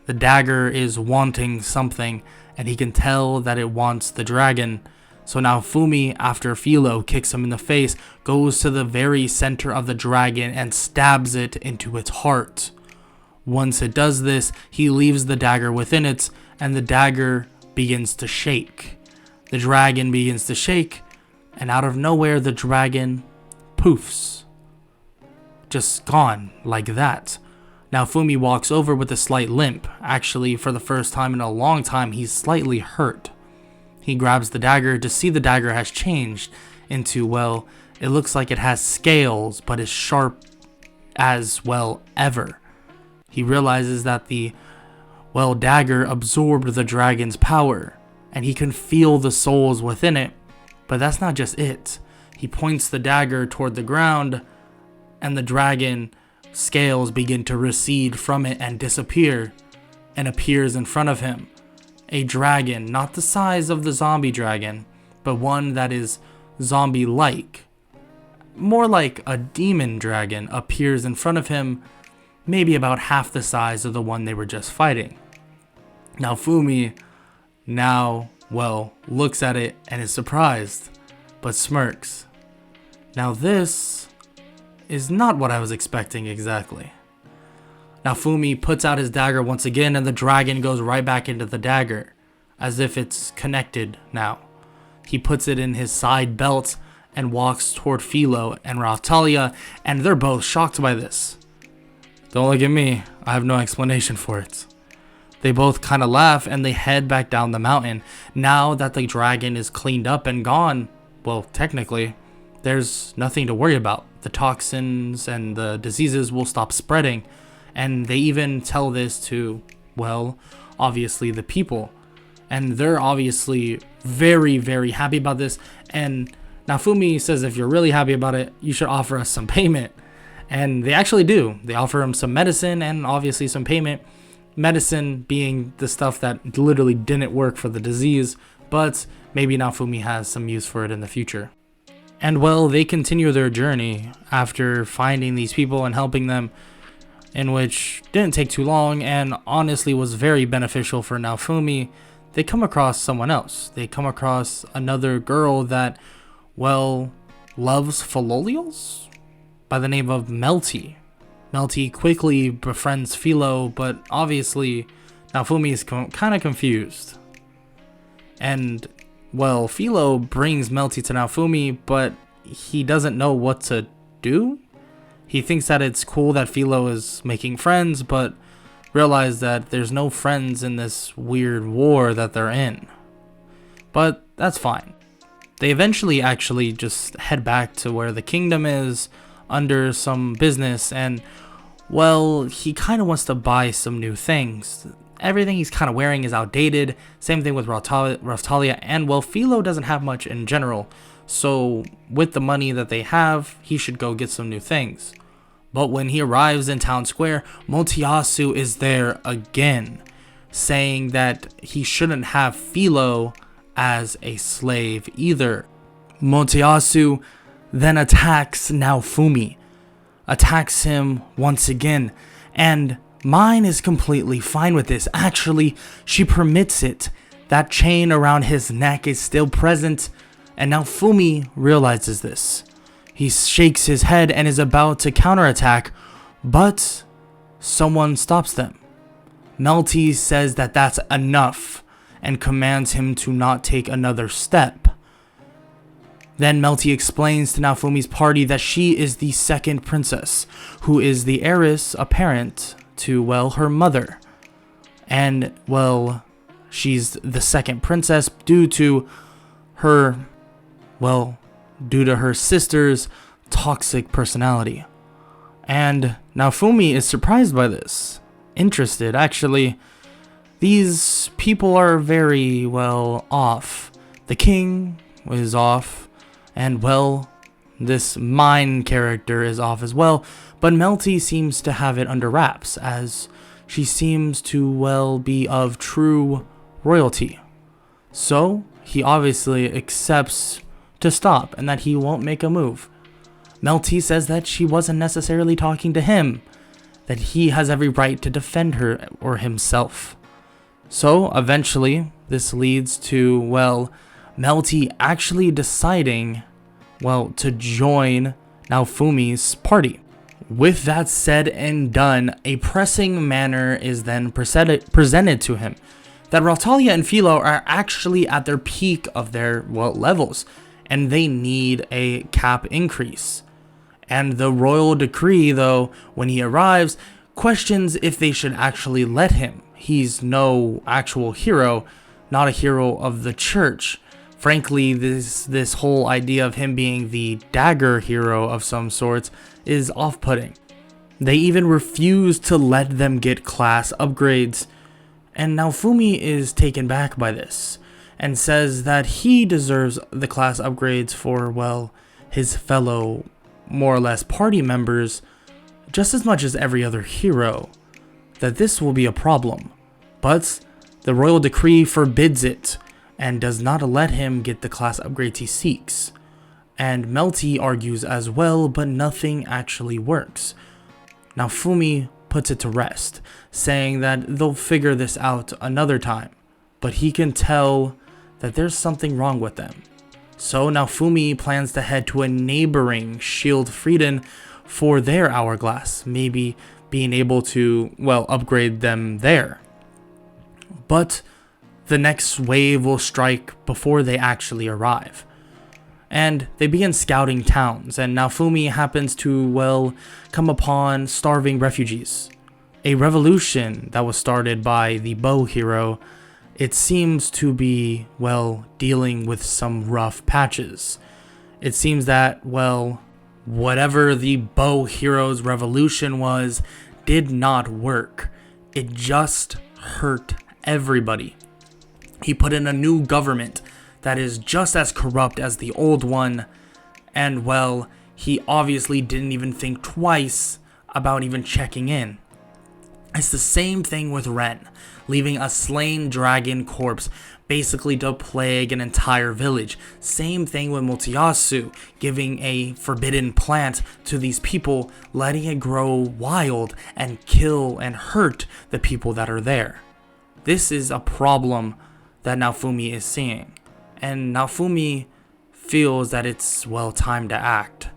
The dagger is wanting something, and he can tell that it wants the dragon. So Naofumi, after Philo kicks him in the face, goes to the very center of the dragon and stabs it into its heart. Once it does this, he leaves the dagger within it, and the dagger begins to shake. The dragon begins to shake, and out of nowhere the dragon poofs. Just gone like that. Naofumi walks over with a slight limp. Actually, for the first time in a long time, he's slightly hurt. He grabs the dagger to see the dagger has changed into, well, it looks like it has scales, but is sharp as, well, ever. He realizes that the, well, dagger absorbed the dragon's power, and he can feel the souls within it. But that's not just it. He points the dagger toward the ground, and the dragon scales begin to recede from it and disappear, and appears in front of him. A dragon, not the size of the zombie dragon, but one that is zombie-like. More like a demon dragon appears in front of him, maybe about half the size of the one they were just fighting. Naofumi now, well, looks at it and is surprised, but smirks. Now this is not what I was expecting exactly. Naofumi puts out his dagger once again, and the dragon goes right back into the dagger, as if it's connected now. He puts it in his side belt and walks toward Philo and Raphtalia, and they're both shocked by this. Don't look at me, I have no explanation for it. They both kind of laugh and they head back down the mountain. Now that the dragon is cleaned up and gone, well, technically, there's nothing to worry about. The toxins and the diseases will stop spreading. And they even tell this to, well, obviously the people. And they're obviously very, very happy about this. And Naofumi says if you're really happy about it, you should offer us some payment. And they actually do. They offer him some medicine and obviously some payment. Medicine being the stuff that literally didn't work for the disease, but maybe Naofumi has some use for it in the future. And well, they continue their journey after finding these people and helping them, in which didn't take too long and honestly was very beneficial for Naofumi. They come across someone else. They come across another girl that, well, loves Philolials by the name of Melty. Melty quickly befriends Philo, but obviously Naofumi is kind of confused. And, well, Philo brings Melty to Naofumi, but he doesn't know what to do. He thinks that it's cool that Philo is making friends, but realize that there's no friends in this weird war that they're in. But that's fine. They eventually actually just head back to where the kingdom is under some business, and well, he kind of wants to buy some new things. Everything he's kind of wearing is outdated. Same thing with Raphtalia, and well, Philo doesn't have much in general. So with the money that they have, he should go get some new things. But when he arrives in town square, Moteyasu is there again, saying that he shouldn't have Philo as a slave either. Moteyasu then attacks Naofumi, attacks him once again, and Mine is completely fine with this. Actually, she permits it. That chain around his neck is still present, and Naofumi realizes this. He shakes his head and is about to counterattack, but someone stops them. Melty says that that's enough and commands him to not take another step. Then Melty explains to Naofumi's party that she is the second princess, who is the heiress apparent to, well, her mother. And, well, she's the second princess due to her, well, due to her sister's toxic personality. And Naofumi is surprised by this. Interested, actually. These people are very, well, off. The king is off. And, well, this Mine character is off as well. But Melty seems to have it under wraps, as she seems to, well, be of true royalty. So, he obviously accepts to stop and that he won't make a move. Melty says that she wasn't necessarily talking to him, that he has every right to defend her or himself. So, eventually, this leads to, well, Melty actually deciding, well, to join Naofumi's party. With that said and done, a pressing manner is then presented to him that Raphtalia and Philo are actually at their peak of their, well, levels, and they need a cap increase. And the royal decree, though, when he arrives, questions if they should actually let him. He's no actual hero, not a hero of the church. Frankly, this whole idea of him being the dagger hero of some sorts is off-putting. They even refuse to let them get class upgrades, and Naofumi is taken back by this and says that he deserves the class upgrades for, well, his fellow, more or less, party members just as much as every other hero, that this will be a problem. But the royal decree forbids it and does not let him get the class upgrades he seeks. And Melty argues as well, but nothing actually works. Naofumi puts it to rest, saying that they'll figure this out another time, but he can tell that there's something wrong with them. So Naofumi plans to head to a neighboring Shield Frieden for their hourglass, maybe being able to, well, upgrade them there. But the next wave will strike before they actually arrive. And they begin scouting towns, and Naofumi happens to, well, come upon starving refugees. A revolution that was started by the bow hero, it seems to be, well, dealing with some rough patches. It seems that, well, whatever the bow hero's revolution was, did not work. It just hurt everybody. He put in a new government that is just as corrupt as the old one, and well, he obviously didn't even think twice about even checking in. It's the same thing with Ren, leaving a slain dragon corpse basically to plague an entire village. Same thing with Motoyasu, giving a forbidden plant to these people, letting it grow wild and kill and hurt the people that are there. This is a problem that Naofumi is seeing. And Naofumi feels that it's, well, time to act.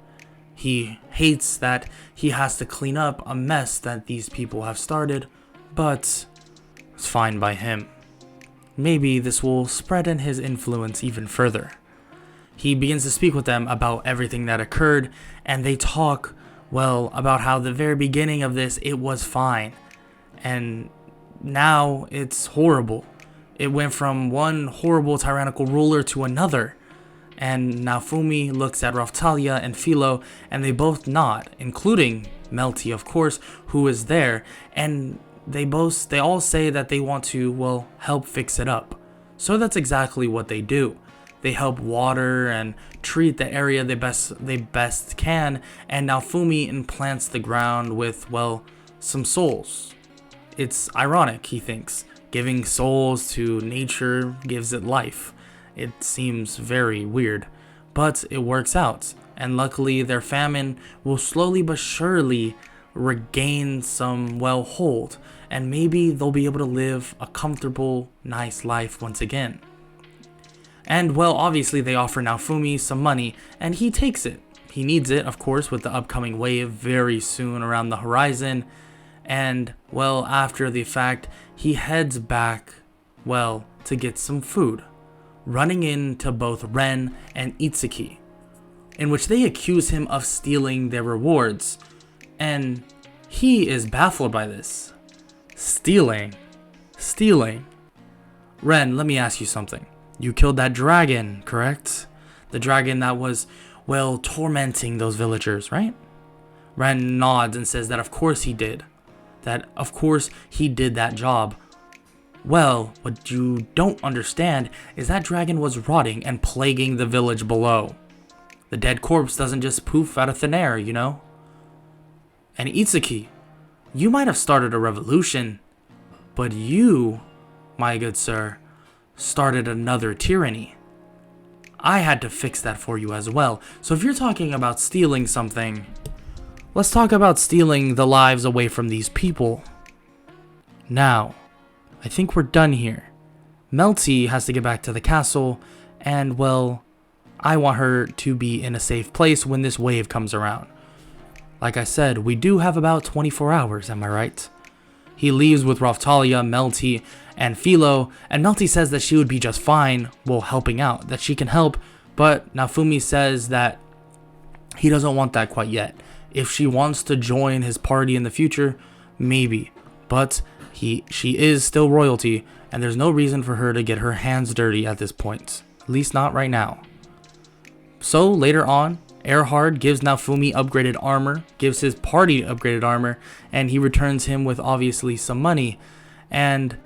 He hates that he has to clean up a mess that these people have started, but it's fine by him. Maybe this will spread in his influence even further. He begins to speak with them about everything that occurred, and they talk, well, about how the very beginning of this, it was fine. And now it's horrible. It went from one horrible tyrannical ruler to another. And Naofumi looks at Raphtalia and Philo, and they both nod, including Melty, of course, who is there. And they all say that they want to, well, help fix it up. So that's exactly what they do. They help water and treat the area they best can, and Naofumi implants the ground with, well, some souls. It's ironic, he thinks. Giving souls to nature gives it life. It seems very weird, but it works out, and luckily their famine will slowly but surely regain some, well, hold, and maybe they'll be able to live a comfortable, nice life once again. And, well, obviously they offer Naofumi some money, and he takes it. He needs it, of course, with the upcoming wave very soon around the horizon. And, well, after the fact, he heads back, well, to get some food, running into both Ren and Itsuki, in which they accuse him of stealing their rewards. And he is baffled by this. Stealing. Ren, let me ask you something. You killed that dragon, correct? The dragon that was, well, tormenting those villagers, right? Ren nods and says that of course he did. That of course he did that job. Well, what you don't understand is that dragon was rotting and plaguing the village below. The dead corpse doesn't just poof out of thin air, you know? And Itsuki, you might have started a revolution, but you, my good sir, started another tyranny. I had to fix that for you as well. So if you're talking about stealing something, let's talk about stealing the lives away from these people. Now, I think we're done here. Melty has to get back to the castle, and, well, I want her to be in a safe place when this wave comes around. Like I said, we do have about 24 hours, am I right? He leaves with Raphtalia, Melty, and Philo, and Melty says that she would be just fine while helping out, that she can help But Naofumi says that he doesn't want that quite yet. If she wants to join his party in the future, maybe. But she is still royalty, and there's no reason for her to get her hands dirty at this point. At least not right now. So later on, Erhard gives Naofumi upgraded armor, gives his party upgraded armor, and he returns him with obviously some money. And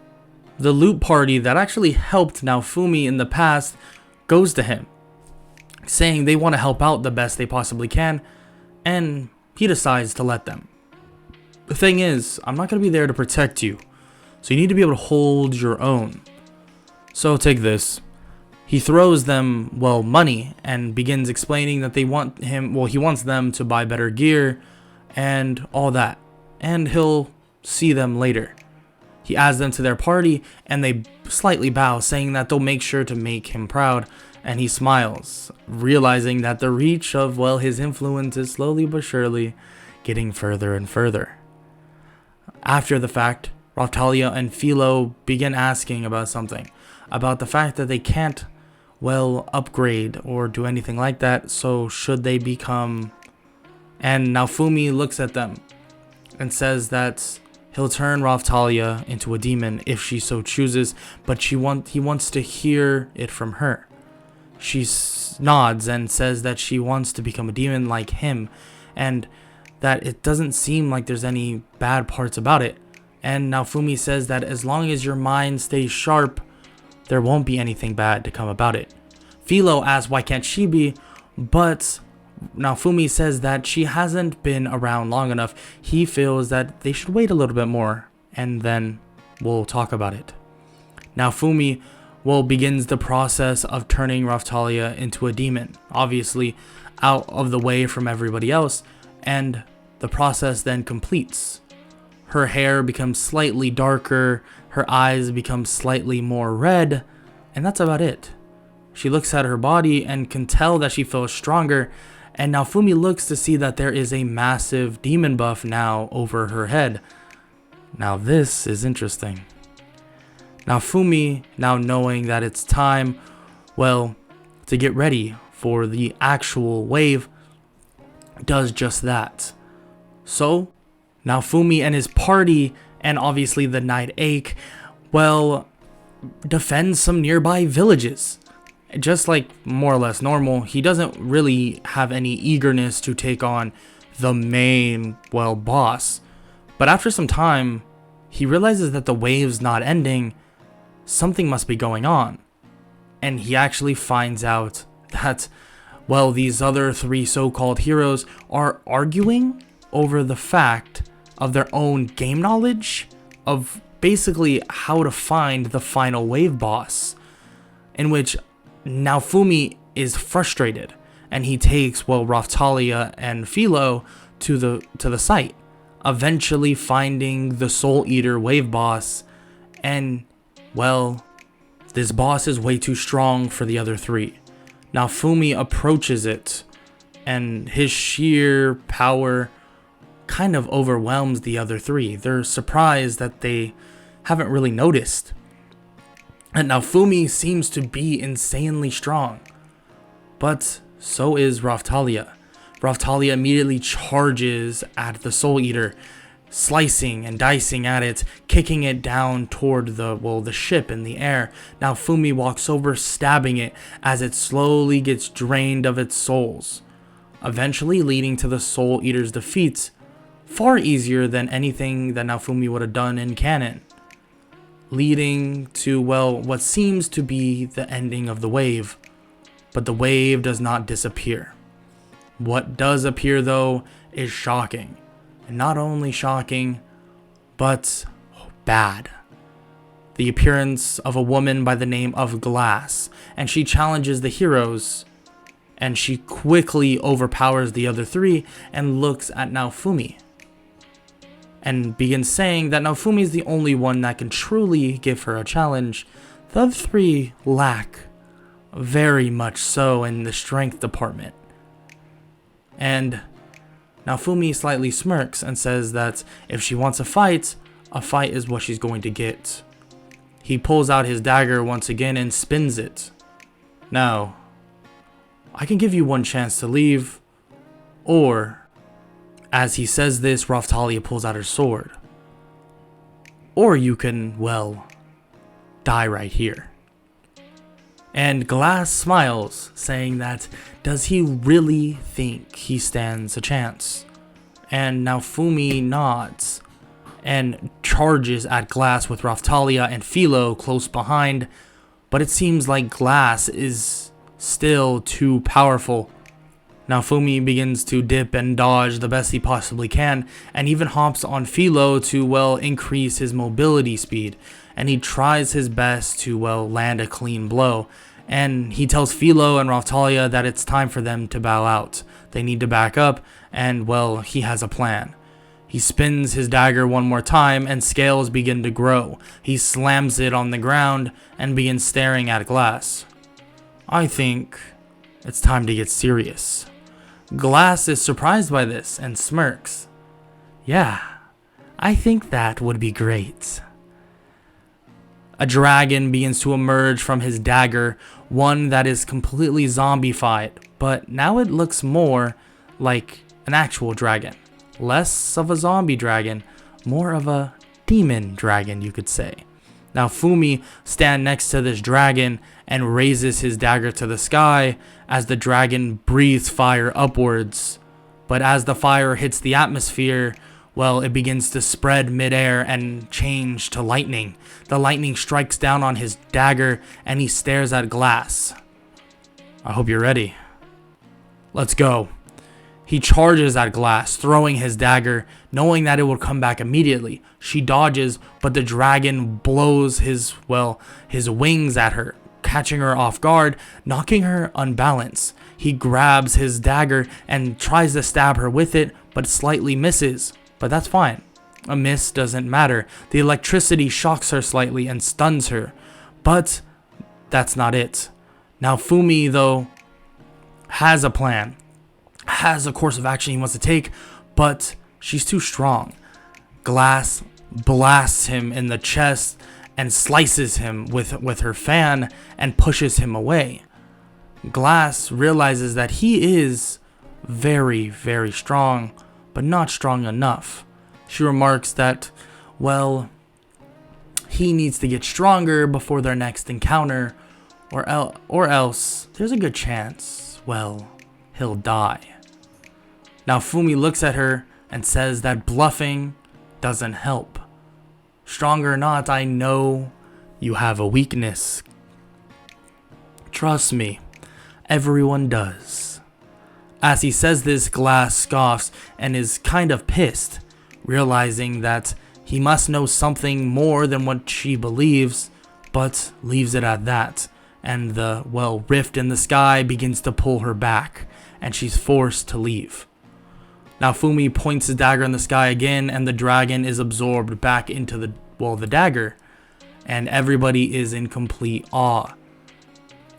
the loot party that actually helped Naofumi in the past goes to him, saying they want to help out the best they possibly can, and he decides to let them. The thing is, I'm not going to be there to protect you, so you need to be able to hold your own. So take this. He throws them, well, money, and begins explaining that they want him, well, he wants them to buy better gear and all that, and he'll see them later. He adds them to their party, and they slightly bow, saying that they'll make sure to make him proud, and he smiles, realizing that the reach of, well, his influence is slowly but surely getting further and further. After the fact, Raphtalia and Philo begin asking about something, about the fact that they can't, well, upgrade or do anything like that, so should they become... And Naofumi looks at them and says that he'll turn Raphtalia into a demon if she so chooses, but he wants to hear it from her. She nods and says that she wants to become a demon like him, and that it doesn't seem like there's any bad parts about it. And Naofumi says that as long as your mind stays sharp, there won't be anything bad to come about it. Philo asks why can't she be, but Naofumi says that she hasn't been around long enough. He feels that they should wait a little bit more, and then we'll talk about it. Naofumi, well, begins the process of turning Raphtalia into a demon, obviously out of the way from everybody else, and the process then completes. Her hair becomes slightly darker, her eyes become slightly more red, and that's about it. She looks at her body and can tell that she feels stronger, and Naofumi looks to see that there is a massive demon buff now over her head. Now this is interesting. Naofumi, now knowing that it's time, well, to get ready for the actual wave, does just that. So, Naofumi and his party, and obviously the Night Ache, well, defend some nearby villages. Just like more or less normal, he doesn't really have any eagerness to take on the main, well, boss. But after some time, he realizes that the wave's not ending. Something must be going on. And he actually finds out that, well, these other three so-called heroes are arguing over the fact of their own game knowledge of basically how to find the final wave boss, in which Naofumi is frustrated, and he takes, well, Raphtalia and Philo to the site, eventually finding the Soul Eater wave boss, and, well, this boss is way too strong for the other three. Naofumi approaches it, and his sheer power kind of overwhelms the other three. They're surprised that they haven't really noticed. And Naofumi seems to be insanely strong. But so is Raphtalia. Raphtalia immediately charges at the Soul Eater, slicing and dicing at it, kicking it down toward the ship in the air. Naofumi walks over, stabbing it as it slowly gets drained of its souls, eventually leading to the Soul Eater's defeat, far easier than anything that Naofumi would have done in canon, leading to, well, what seems to be the ending of the wave. But the wave does not disappear. What does appear, though, is shocking. And not only shocking, but bad. The appearance of a woman by the name of Glass, and she challenges the heroes, and she quickly overpowers the other three and looks at Naofumi, and begins saying that Naofumi is the only one that can truly give her a challenge. The other three lack very much so in the strength department. And Naofumi slightly smirks and says that if she wants a fight is what she's going to get. He pulls out his dagger once again and spins it. Now, I can give you one chance to leave, or, as he says this, Raftalia pulls out her sword. Or you can, well, die right here. And Glass smiles, saying that, does he really think he stands a chance? And Naofumi nods and charges at Glass with Raftalia and Philo close behind, but it seems like Glass is still too powerful. Naofumi begins to dip and dodge the best he possibly can, and even hops on Philo to, well, increase his mobility speed. And he tries his best to, well, land a clean blow. And he tells Philo and Raftalia that it's time for them to bow out. They need to back up, and, well, he has a plan. He spins his dagger one more time, and scales begin to grow. He slams it on the ground and begins staring at Glass. I think it's time to get serious. Glass is surprised by this and smirks. Yeah, I think that would be great. A dragon begins to emerge from his dagger, one that is completely zombified, but now it looks more like an actual dragon. Less of a zombie dragon, more of a demon dragon, you could say. Naofumi stands next to this dragon and raises his dagger to the sky as the dragon breathes fire upwards. But as the fire hits the atmosphere, well, it begins to spread midair and change to lightning. The lightning strikes down on his dagger and he stares at Glass. I hope you're ready. Let's go. He charges at Glass, throwing his dagger, knowing that it will come back immediately. She dodges, but the dragon blows his wings at her, catching her off guard, knocking her unbalanced. He grabs his dagger and tries to stab her with it, but slightly misses. But that's fine. A miss doesn't matter. The electricity shocks her slightly and stuns her. But that's not it. Naofumi, though, has a plan. Has a course of action he wants to take, but she's too strong. Glass blasts him in the chest and slices him with her fan and pushes him away. Glass realizes that he is very, very strong, but not strong enough. She remarks that, well, he needs to get stronger before their next encounter, or else there's a good chance, well, he'll die. Naofumi looks at her and says that bluffing doesn't help. Strong or not, I know you have a weakness. Trust me, everyone does. As he says this, Glass scoffs and is kind of pissed, realizing that he must know something more than what she believes, but leaves it at that. And the, well, rift in the sky begins to pull her back, and she's forced to leave. Naofumi points his dagger in the sky again, and the dragon is absorbed back into the dagger. And everybody is in complete awe.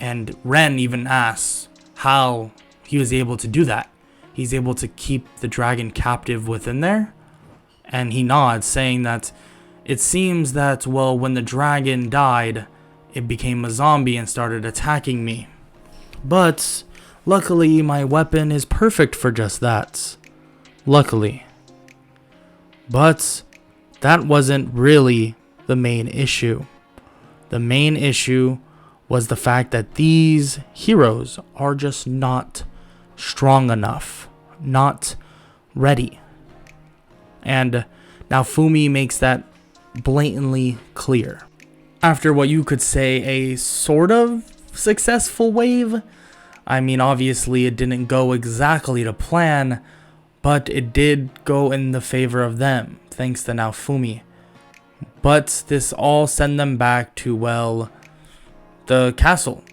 And Ren even asks how he was able to do that. He's able to keep the dragon captive within there. And he nods, saying that it seems that, well, when the dragon died, it became a zombie and started attacking me. But luckily, my weapon is perfect for just that. Luckily. But that wasn't really the main issue. The main issue was the fact that these heroes are just not strong enough, not ready. And Naofumi makes that blatantly clear. After what you could say a sort of successful wave, I mean, obviously it didn't go exactly to plan, but it did go in the favor of them, thanks to Naofumi. But this all sent them back to, well, the castle.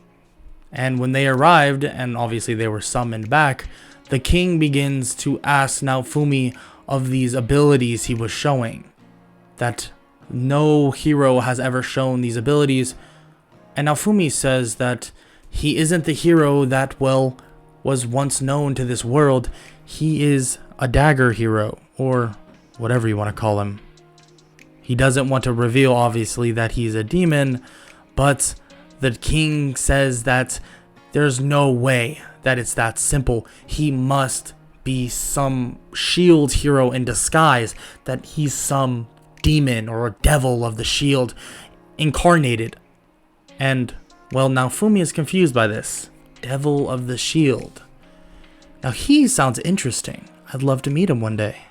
And when they arrived, and obviously they were summoned back, the king begins to ask Naofumi of these abilities he was showing. That no hero has ever shown these abilities. And Naofumi says that he isn't the hero that, well, was once known to this world. He is a dagger hero, or whatever you want to call him. He doesn't want to reveal, obviously, that he's a demon, but the king says that there's no way that it's that simple. He must be some shield hero in disguise, that he's some demon or a devil of the shield incarnated. And, well, Naofumi is confused by this. Devil of the shield. Now, he sounds interesting. I'd love to meet him one day.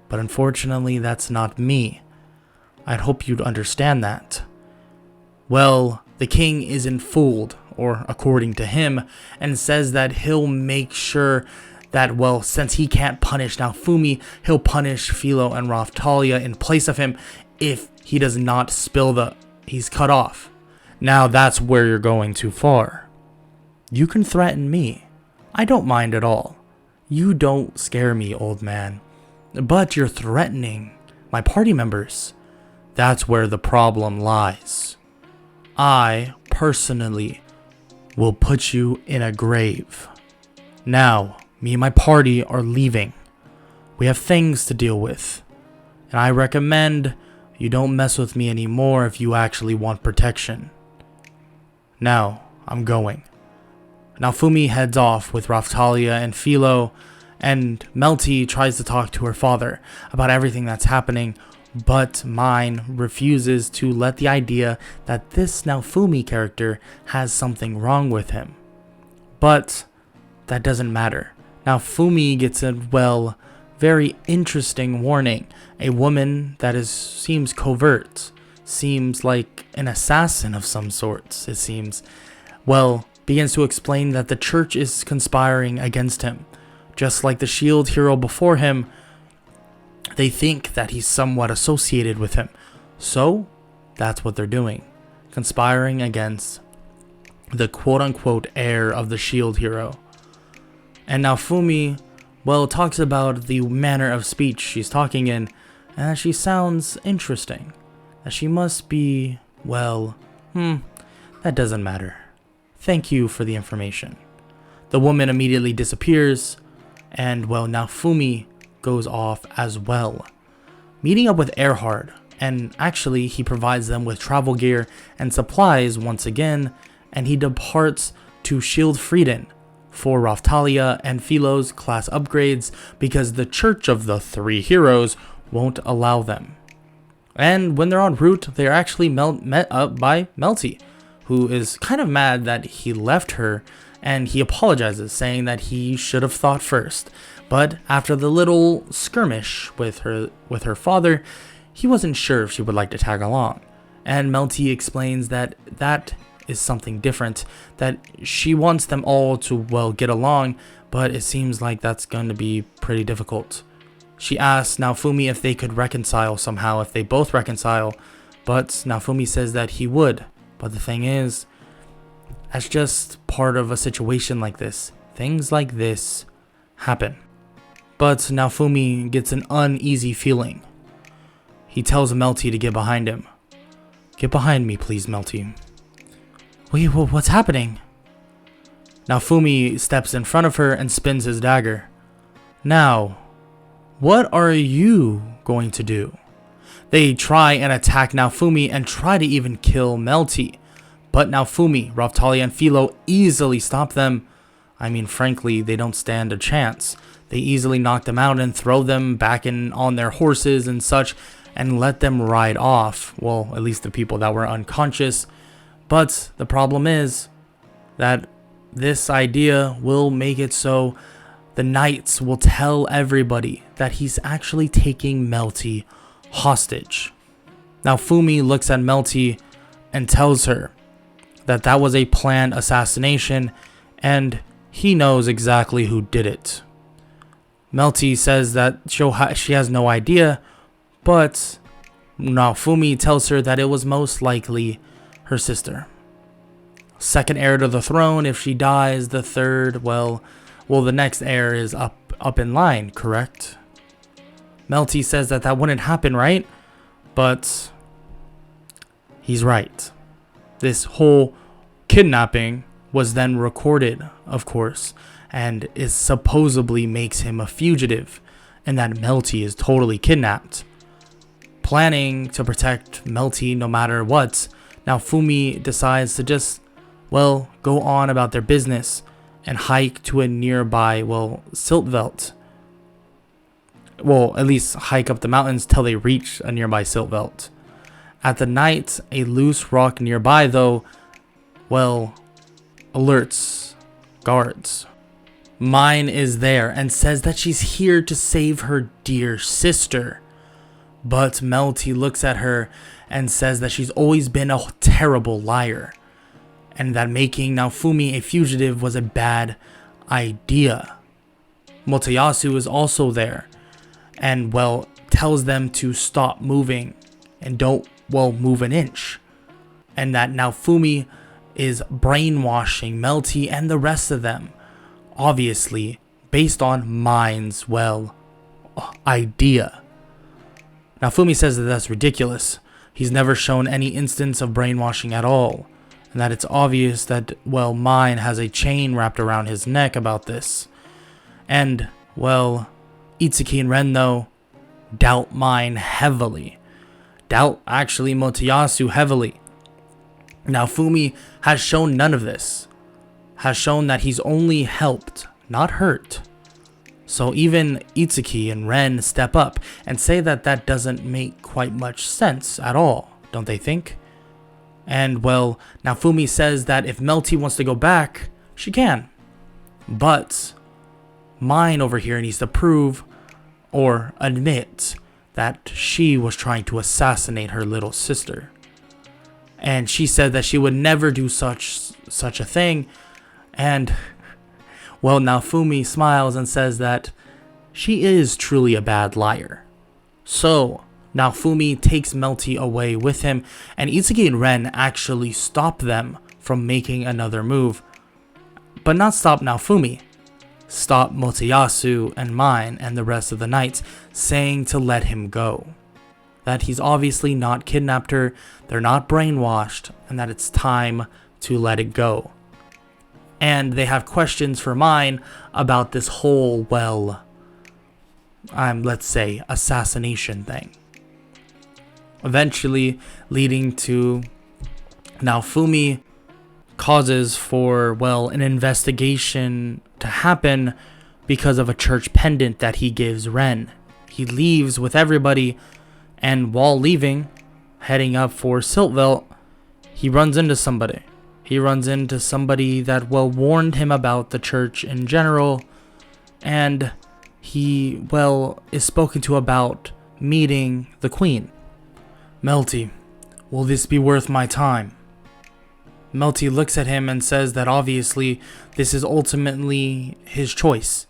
But unfortunately, that's not me. I'd hope you'd understand that. Well, the king isn't fooled, or according to him, and says that he'll make sure that, well, since he can't punish Naofumi, he'll punish Philo and Raphtalia in place of him if he does not spill he's cut off. Now that's where you're going too far. You can threaten me. I don't mind at all. You don't scare me, old man. But you're threatening my party members. That's where the problem lies. I, personally, will put you in a grave. Now, me and my party are leaving. We have things to deal with. And I recommend you don't mess with me anymore if you actually want protection. Now, I'm going. Naofumi heads off with Raphtalia and Philo, and Melty tries to talk to her father about everything that's happening, but Mine refuses to let the idea that this Naofumi character has something wrong with him. But that doesn't matter. Naofumi gets a, well, very interesting warning. A woman that seems covert, seems like an assassin of some sorts, it seems, well, begins to explain that the church is conspiring against him. Just like the shield hero before him, they think that he's somewhat associated with him. So, that's what they're doing. Conspiring against the quote-unquote heir of the shield hero. And Naofumi, well, talks about the manner of speech she's talking in, and she sounds interesting. That she must be, well, that doesn't matter. Thank you for the information. The woman immediately disappears, and, well, Naofumi goes off as well. Meeting up with Erhard, and actually he provides them with travel gear and supplies once again, and he departs to Shield Frieden for Raphtalia and Philo's class upgrades because the Church of the Three Heroes won't allow them. And when they're en route, they're actually met up by Melty, who is kind of mad that he left her, and he apologizes, saying that he should have thought first. But after the little skirmish with her father, he wasn't sure if she would like to tag along. And Melty explains that that is something different, that she wants them all to, well, get along, but it seems like that's going to be pretty difficult. She asks Naofumi if they could reconcile somehow, if they both reconcile, but Naofumi says that he would. But the thing is, that's just part of a situation like this. Things like this happen. But Naofumi gets an uneasy feeling. He tells Melty to get behind him. Get behind me, please, Melty. Wait, what's happening? Naofumi steps in front of her and spins his dagger. Now, what are you going to do? They try and attack Naofumi and try to even kill Melty. But Naofumi, Raphtalia, and Philo easily stop them. I mean, frankly, they don't stand a chance. They easily knock them out and throw them back on their horses and such and let them ride off. Well, at least the people that were unconscious. But the problem is that this idea will make it so the knights will tell everybody that he's actually taking Melty hostage. Naofumi looks at Melty and tells her that that was a planned assassination and he knows exactly who did it. Melty says that she has no idea, but Naofumi tells her that it was most likely her sister. Second heir to the throne, if she dies, the third, well, the next heir is up in line, correct? Melty says that that wouldn't happen, right? But he's right. This whole kidnapping was then recorded, of course, and it supposedly makes him a fugitive, and that Melty is totally kidnapped. Planning to protect Melty no matter what, Naofumi decides to just, well, go on about their business and hike to a nearby, siltveld. Well, at least hike up the mountains till they reach a nearby siltveld. At the night, a loose rock nearby, though, alerts guards. Mine is there and says that she's here to save her dear sister. But Melty looks at her and says that she's always been a terrible liar, and that making Naofumi a fugitive was a bad idea. Motoyasu is also there and, tells them to stop moving and don't, move an inch. And that Naofumi is brainwashing Melty and the rest of them, obviously based on Mine's, idea. Naofumi says that that's ridiculous. He's never shown any instance of brainwashing at all, and that it's obvious that, Mine has a chain wrapped around his neck about this. And, Itsuki and Ren, though, doubt Mine heavily. Doubt, actually, Motoyasu heavily. Naofumi has shown none of this. Has shown that he's only helped, not hurt. So even Itsuki and Ren step up and say that that doesn't make quite much sense at all, don't they think? And, Naofumi says that if Melty wants to go back, she can. But Mine over here needs to prove or admit that she was trying to assassinate her little sister. And she said that she would never do such a thing. And, Naofumi smiles and says that she is truly a bad liar. So, Naofumi takes Melty away with him, and Itsuki and Ren actually stop them from making another move. But not stop Naofumi. Stop Motoyasu and Mine and the rest of the knights, saying to let him go. That he's obviously not kidnapped her, they're not brainwashed, and that it's time to let it go. And they have questions for Mine about this whole, let's say, assassination thing. Eventually leading to Naofumi causes for, an investigation to happen because of a church pendant that he gives Ren. He leaves with everybody, and while leaving, heading up for Siltveld, he runs into somebody. He runs into somebody that, warned him about the church in general, and he, is spoken to about meeting the queen. Melty, will this be worth my time? Melty looks at him and says that obviously this is ultimately his choice,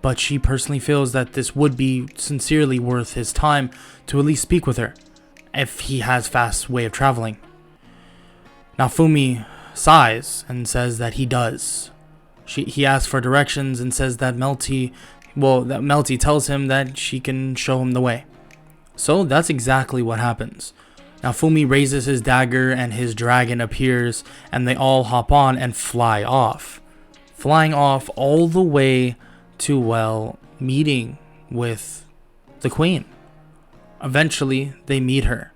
but she personally feels that this would be sincerely worth his time to at least speak with her, if he has fast way of traveling. Naofumi sighs and says that he does. He asks for directions and says that Melty tells him that she can show him the way. So that's exactly what happens. Naofumi raises his dagger and his dragon appears, and they all hop on and fly off. Flying off all the way to, meeting with the queen. Eventually, they meet her,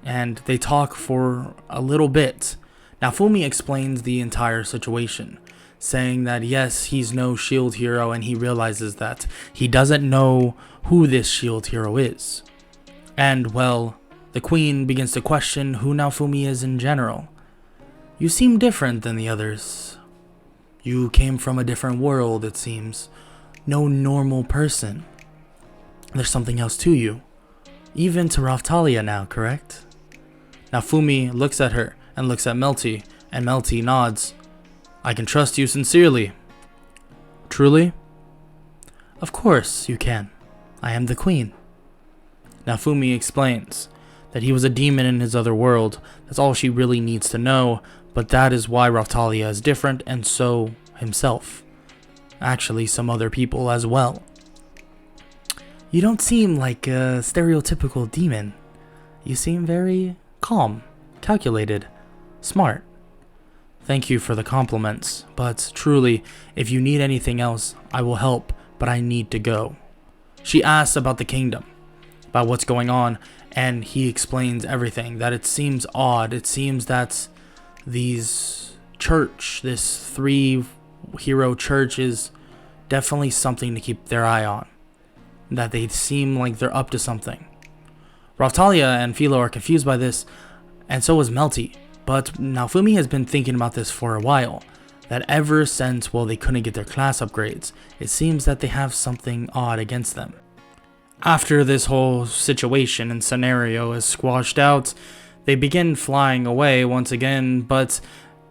and they talk for a little bit. Naofumi explains the entire situation, saying that yes, he's no shield hero, and he realizes that he doesn't know who this shield hero is. And, the queen begins to question who Naofumi is in general. You seem different than the others. You came from a different world, it seems. No normal person. There's something else to you. Even to Raftalia now, correct? Naofumi looks at her and looks at Melty, and Melty nods. I can trust you sincerely. Truly? Of course you can. I am the queen. Naofumi explains that he was a demon in his other world. That's all she really needs to know, but that is why Raftalia is different, and so himself. Actually, some other people as well. You don't seem like a stereotypical demon. You seem very calm, calculated, smart. Thank you for the compliments, but truly, if you need anything else, I will help, but I need to go. She asks about the kingdom, about what's going on, and he explains everything, that it seems odd. It seems that this 3 hero church is definitely something to keep their eye on. That they seem like they're up to something. Raphtalia and Philo are confused by this, and so is Melty. But Naofumi has been thinking about this for a while. That ever since, well, they couldn't get their class upgrades, it seems that they have something odd against them. After this whole situation and scenario is squashed out, they begin flying away once again, but,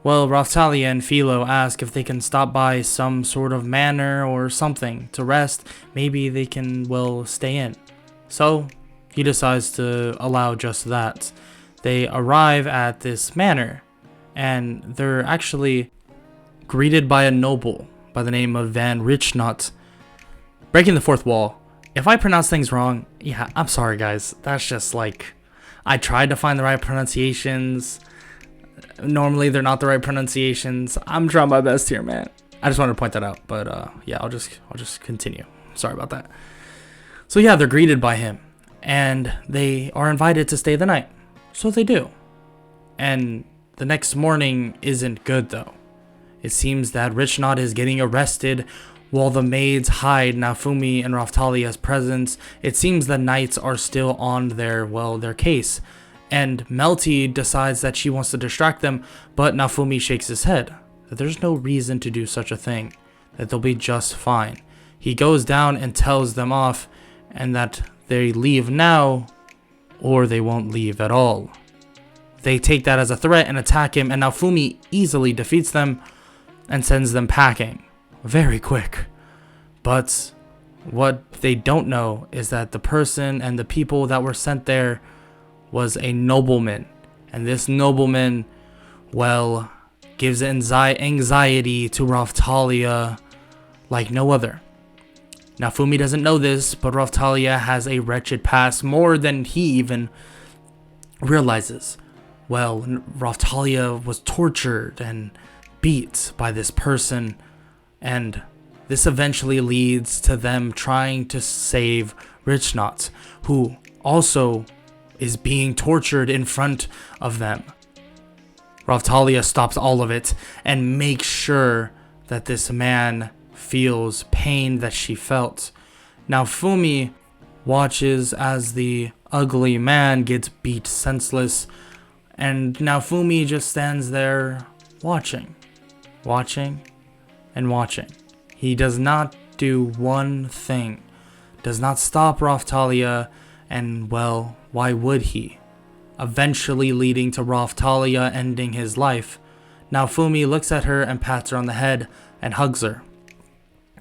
well, Raphtalia and Philo ask if they can stop by some sort of manor or something to rest. Maybe they can, well, stay in. So, he decides to allow just that. They arrive at this manor, and they're actually greeted by a noble by the name of Van Richnot. Breaking the fourth wall. If I pronounce things wrong, yeah, I'm sorry guys. That's just like, I tried to find the right pronunciations. Normally they're not the right pronunciations. I'm trying my best here, man. I just wanted to point that out, but yeah, I'll just continue. Sorry about that. So yeah, they're greeted by him, and they are invited to stay the night. So they do. And the next morning isn't good though. It seems that Richnot is getting arrested while the maids hide Naofumi and Raphtalia's presence. It seems the knights are still on their case. And Melty decides that she wants to distract them, but Naofumi shakes his head. That there's no reason to do such a thing. That they'll be just fine. He goes down and tells them off, and that they leave now, or they won't leave at all. They take that as a threat and attack him, and Naofumi easily defeats them and sends them packing. Very quick. But what they don't know is that the person and the people that were sent there was a nobleman. And this nobleman, well, gives anxiety to Raphtalia like no other. Naofumi doesn't know this, but Raphtalia has a wretched past, more than he even realizes. Well, Raphtalia was tortured and beat by this person, and this eventually leads to them trying to save Richnot, who also is being tortured in front of them. Raphtalia stops all of it and makes sure that this man feels pain that she felt. Naofumi watches as the ugly man gets beat senseless, and Naofumi just stands there watching and watching. He does not do one thing, does not stop Raphtalia, and well, why would he? Eventually leading to Raphtalia ending his life. Naofumi looks at her and pats her on the head and hugs her.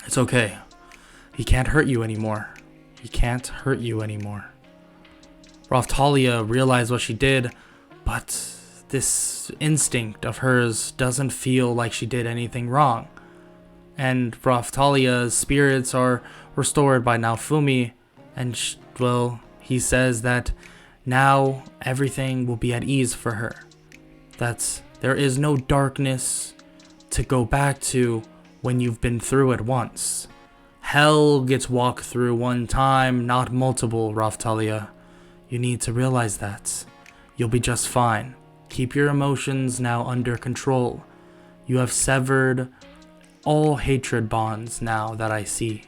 It's okay. He can't hurt you anymore. He can't hurt you anymore. Raphtalia realized what she did, but this instinct of hers doesn't feel like she did anything wrong. And Raphtalia's spirits are restored by Naofumi, and he says that now everything will be at ease for her. That there is no darkness to go back to when you've been through it once. Hell gets walked through one time, not multiple, Raphtalia. You need to realize that. You'll be just fine. Keep your emotions now under control. You have severed all hatred bonds now that I see.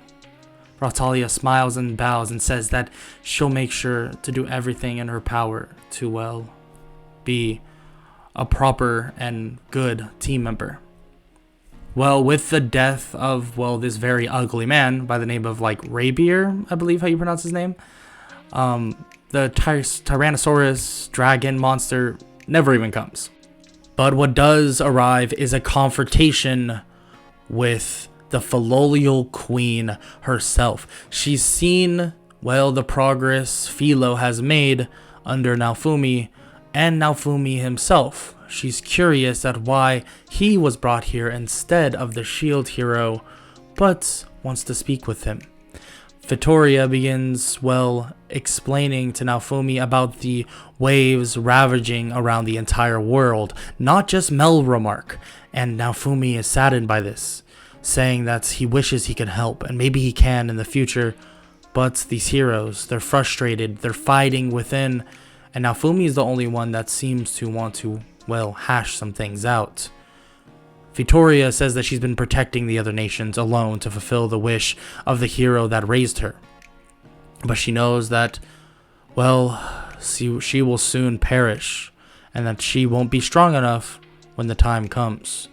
Raphtalia smiles and bows and says that she'll make sure to do everything in her power to, be a proper and good team member. Well, with the death of, this very ugly man by the name of, Rabier, I believe how you pronounce his name, the Tyrannosaurus dragon monster never even comes. But what does arrive is a confrontation with the Philolial Queen herself. She's seen, the progress Philo has made under Naofumi and Naofumi himself. She's curious at why he was brought here instead of the shield hero, but wants to speak with him. Vittoria begins, explaining to Naofumi about the waves ravaging around the entire world, not just Melromark, and Naofumi is saddened by this, saying that he wishes he could help, and maybe he can in the future, but these heroes, they're frustrated, they're fighting within, and Naofumi is the only one that seems to want to, hash some things out. Vittoria says that she's been protecting the other nations alone to fulfill the wish of the hero that raised her. But she knows that, well, she will soon perish, and that she won't be strong enough when the time comes.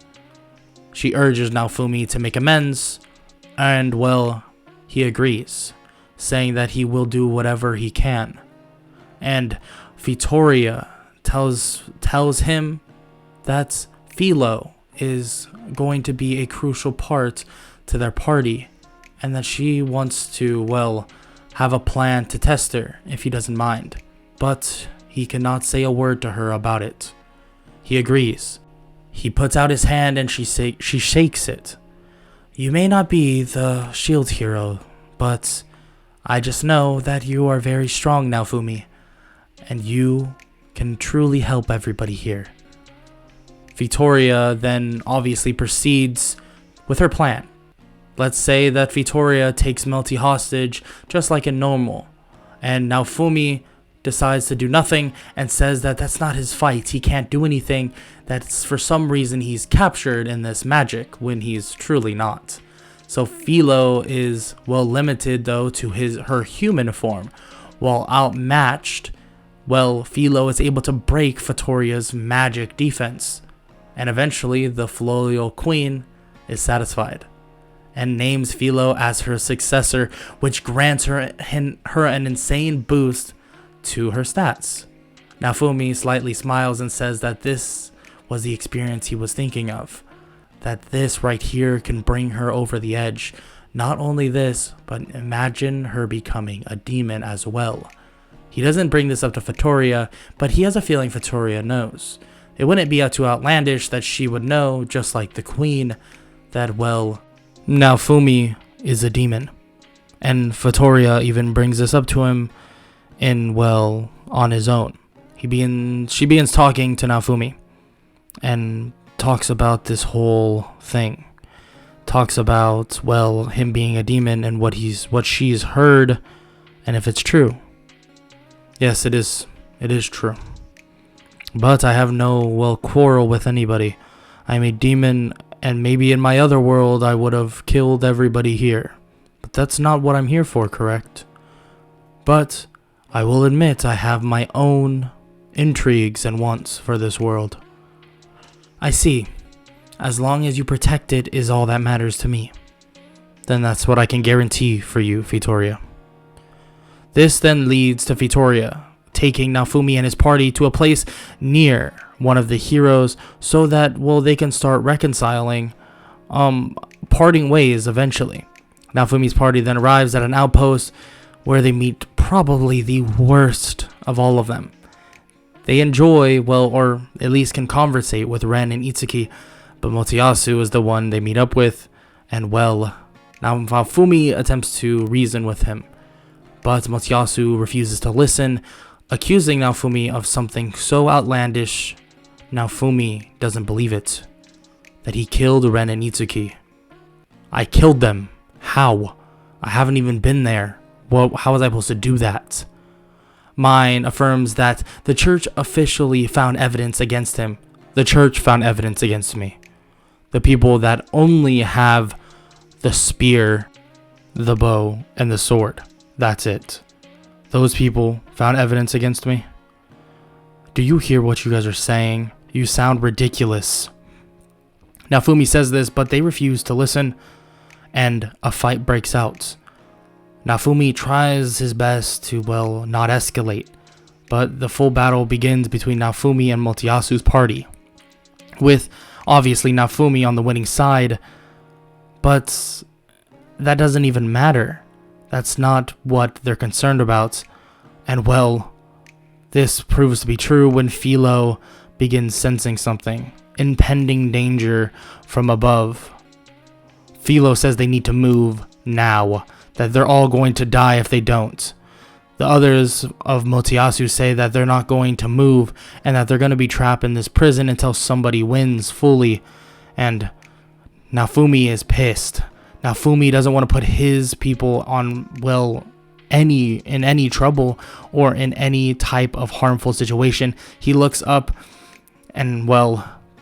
She urges Naofumi to make amends, and, well, he agrees, saying that he will do whatever he can. And Vittoria tells him that Philo is going to be a crucial part to their party, and that she wants to, well, have a plan to test her if he doesn't mind. But he cannot say a word to her about it. He agrees. He puts out his hand and she shakes it. You may not be the shield hero, but I just know that you are very strong, Naofumi, and you can truly help everybody here. Vittoria then obviously proceeds with her plan. Let's say that Vittoria takes Melty hostage just like in normal, and Naofumi decides to do nothing and says that that's not his fight. He can't do anything. That's for some reason he's captured in this magic when he's truly not. So Philo is, well, limited though to her human form. While outmatched, well, Philo is able to break Vittoria's magic defense. And eventually the Florial Queen is satisfied and names Philo as her successor, which grants her an insane boost to her stats. Naofumi slightly smiles and says that this was the experience he was thinking of. That this right here can bring her over the edge. Not only this, but imagine her becoming a demon as well. He doesn't bring this up to Vittoria, but he has a feeling Vittoria knows. It wouldn't be too outlandish that she would know, just like the queen, that, well, Naofumi is a demon. And Vittoria even brings this up to him on his own. She begins talking to Naofumi and talks about this whole thing. Talks about, him being a demon and what she's heard, and if it's true. Yes, it is true. But I have no, quarrel with anybody. I'm a demon, and maybe in my other world I would have killed everybody here. But that's not what I'm here for, correct? But I will admit I have my own intrigues and wants for this world. I see. As long as you protect it is all that matters to me. Then that's what I can guarantee for you, Vittoria. This then leads to Vittoria taking Naofumi and his party to a place near one of the heroes so that, they can start reconciling, parting ways eventually. Naofumi's party then arrives at an outpost where they meet probably the worst of all of them. They enjoy, or at least can conversate with Ren and Itsuki, but Motoyasu is the one they meet up with, and Naofumi attempts to reason with him. But Motoyasu refuses to listen, accusing Naofumi of something so outlandish, Naofumi doesn't believe it. That he killed Ren and Itsuki. I killed them. How? I haven't even been there. How was I supposed to do that? Mine affirms that the church officially found evidence against him. The church found evidence against me. The people that only have the spear, the bow, and the sword. That's it. Those people found evidence against me. Do you hear what you guys are saying? You sound ridiculous. Naofumi says this, but they refuse to listen, and a fight breaks out. Naofumi tries his best to, not escalate, but the full battle begins between Naofumi and Motoyasu's party, with obviously Naofumi on the winning side, but that doesn't even matter. That's not what they're concerned about, and this proves to be true when Philo begins sensing something, impending danger from above. Philo says they need to move now, that they're all going to die if they don't. The others of Motoyasu say that they're not going to move and that they're going to be trapped in this prison until somebody wins fully. And Naofumi is pissed. Naofumi doesn't want to put his people on, in any trouble or in any type of harmful situation. He looks up and,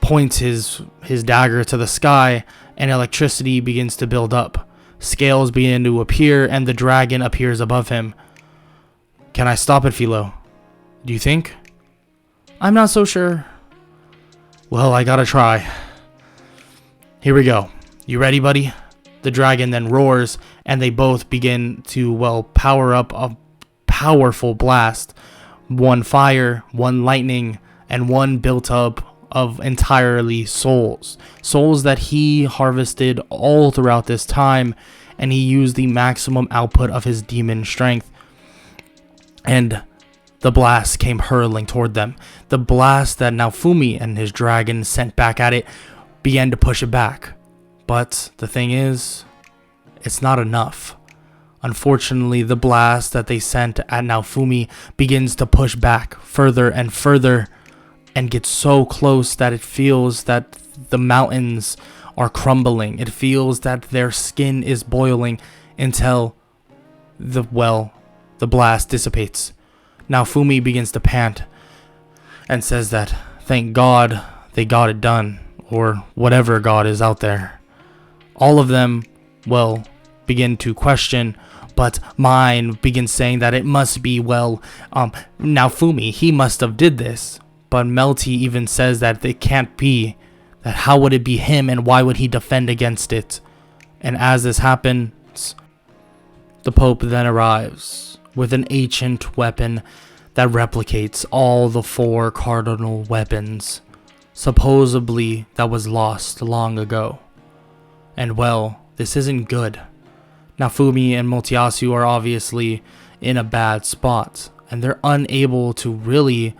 points his dagger to the sky, and electricity begins to build up. Scales begin to appear, and the dragon appears above him. Can I stop it, Philo? Do you think? I'm not so sure. Well, I gotta try. Here we go. You ready, buddy? The dragon then roars, and they both begin to, well, power up a powerful blast. One fire, one lightning, and one built up of entirely souls. Souls that he harvested all throughout this time, and he used the maximum output of his demon strength. And the blast came hurling toward them. The blast that Naofumi and his dragon sent back at it began to push it back. But the thing is, it's not enough. Unfortunately, the blast that they sent at Naofumi begins to push back further and further, and gets so close that it feels that the mountains are crumbling. It feels that their skin is boiling until the blast dissipates. Naofumi begins to pant and says that thank God they got it done, or whatever God is out there. All of them, begin to question, but mine begins saying that it must be, Naofumi, he must have did this. But Melty even says that it can't be, that how would it be him, and why would he defend against it? And as this happens, the Pope then arrives with an ancient weapon that replicates all the 4 cardinal weapons, supposedly that was lost long ago. And this isn't good. Naofumi and Motiyasu are obviously in a bad spot, and they're unable to really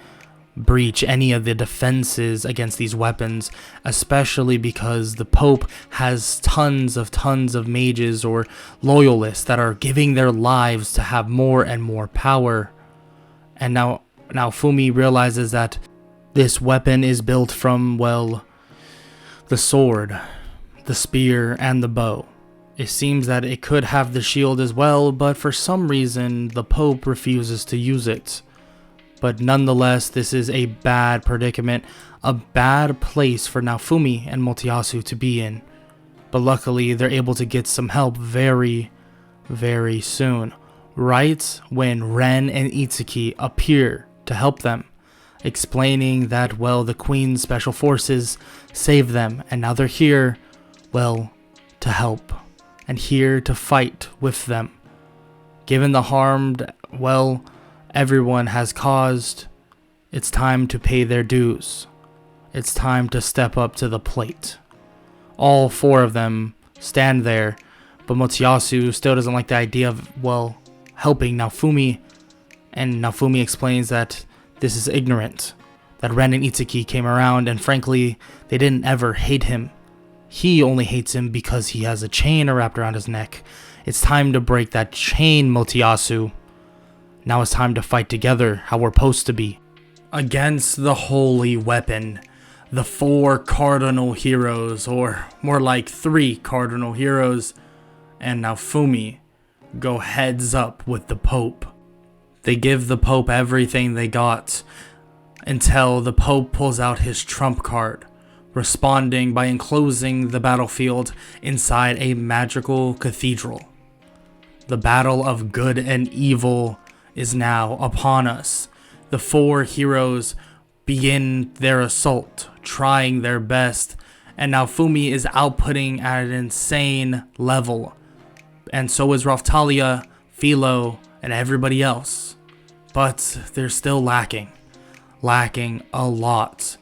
breach any of the defenses against these weapons, especially because the Pope has tons of mages or loyalists that are giving their lives to have more and more power. And now Naofumi realizes that this weapon is built from, the sword, the spear, and the bow. It seems that it could have the shield as well, but for some reason the Pope refuses to use it. But nonetheless, this is a bad predicament, a bad place for Naofumi and Motiyasu to be in. But luckily, they're able to get some help very, very soon. Right when Ren and Itsuki appear to help them, explaining that, the Queen's special forces saved them, and now they're here, to help, and here to fight with them. Given the harm, everyone has caused, it's time to pay their dues. It's time to step up to the plate. All 4 of them stand there, but Motiyasu still doesn't like the idea of, helping Naofumi, and Naofumi explains that this is ignorant, that Ren and Itsuki came around, and frankly, they didn't ever hate him. He only hates him because he has a chain wrapped around his neck. It's time to break that chain, Motiyasu. Now it's time to fight together, how we're supposed to be. Against the holy weapon, the 4 cardinal heroes, or more like 3 cardinal heroes, and Naofumi go heads up with the Pope. They give the Pope everything they got, until the Pope pulls out his trump card, responding by enclosing the battlefield inside a magical cathedral. The battle of good and evil is now upon us. The 4 heroes begin their assault, trying their best, and Naofumi is outputting at an insane level, and so is Raphtalia, Philo, and everybody else. But they're still lacking a lot.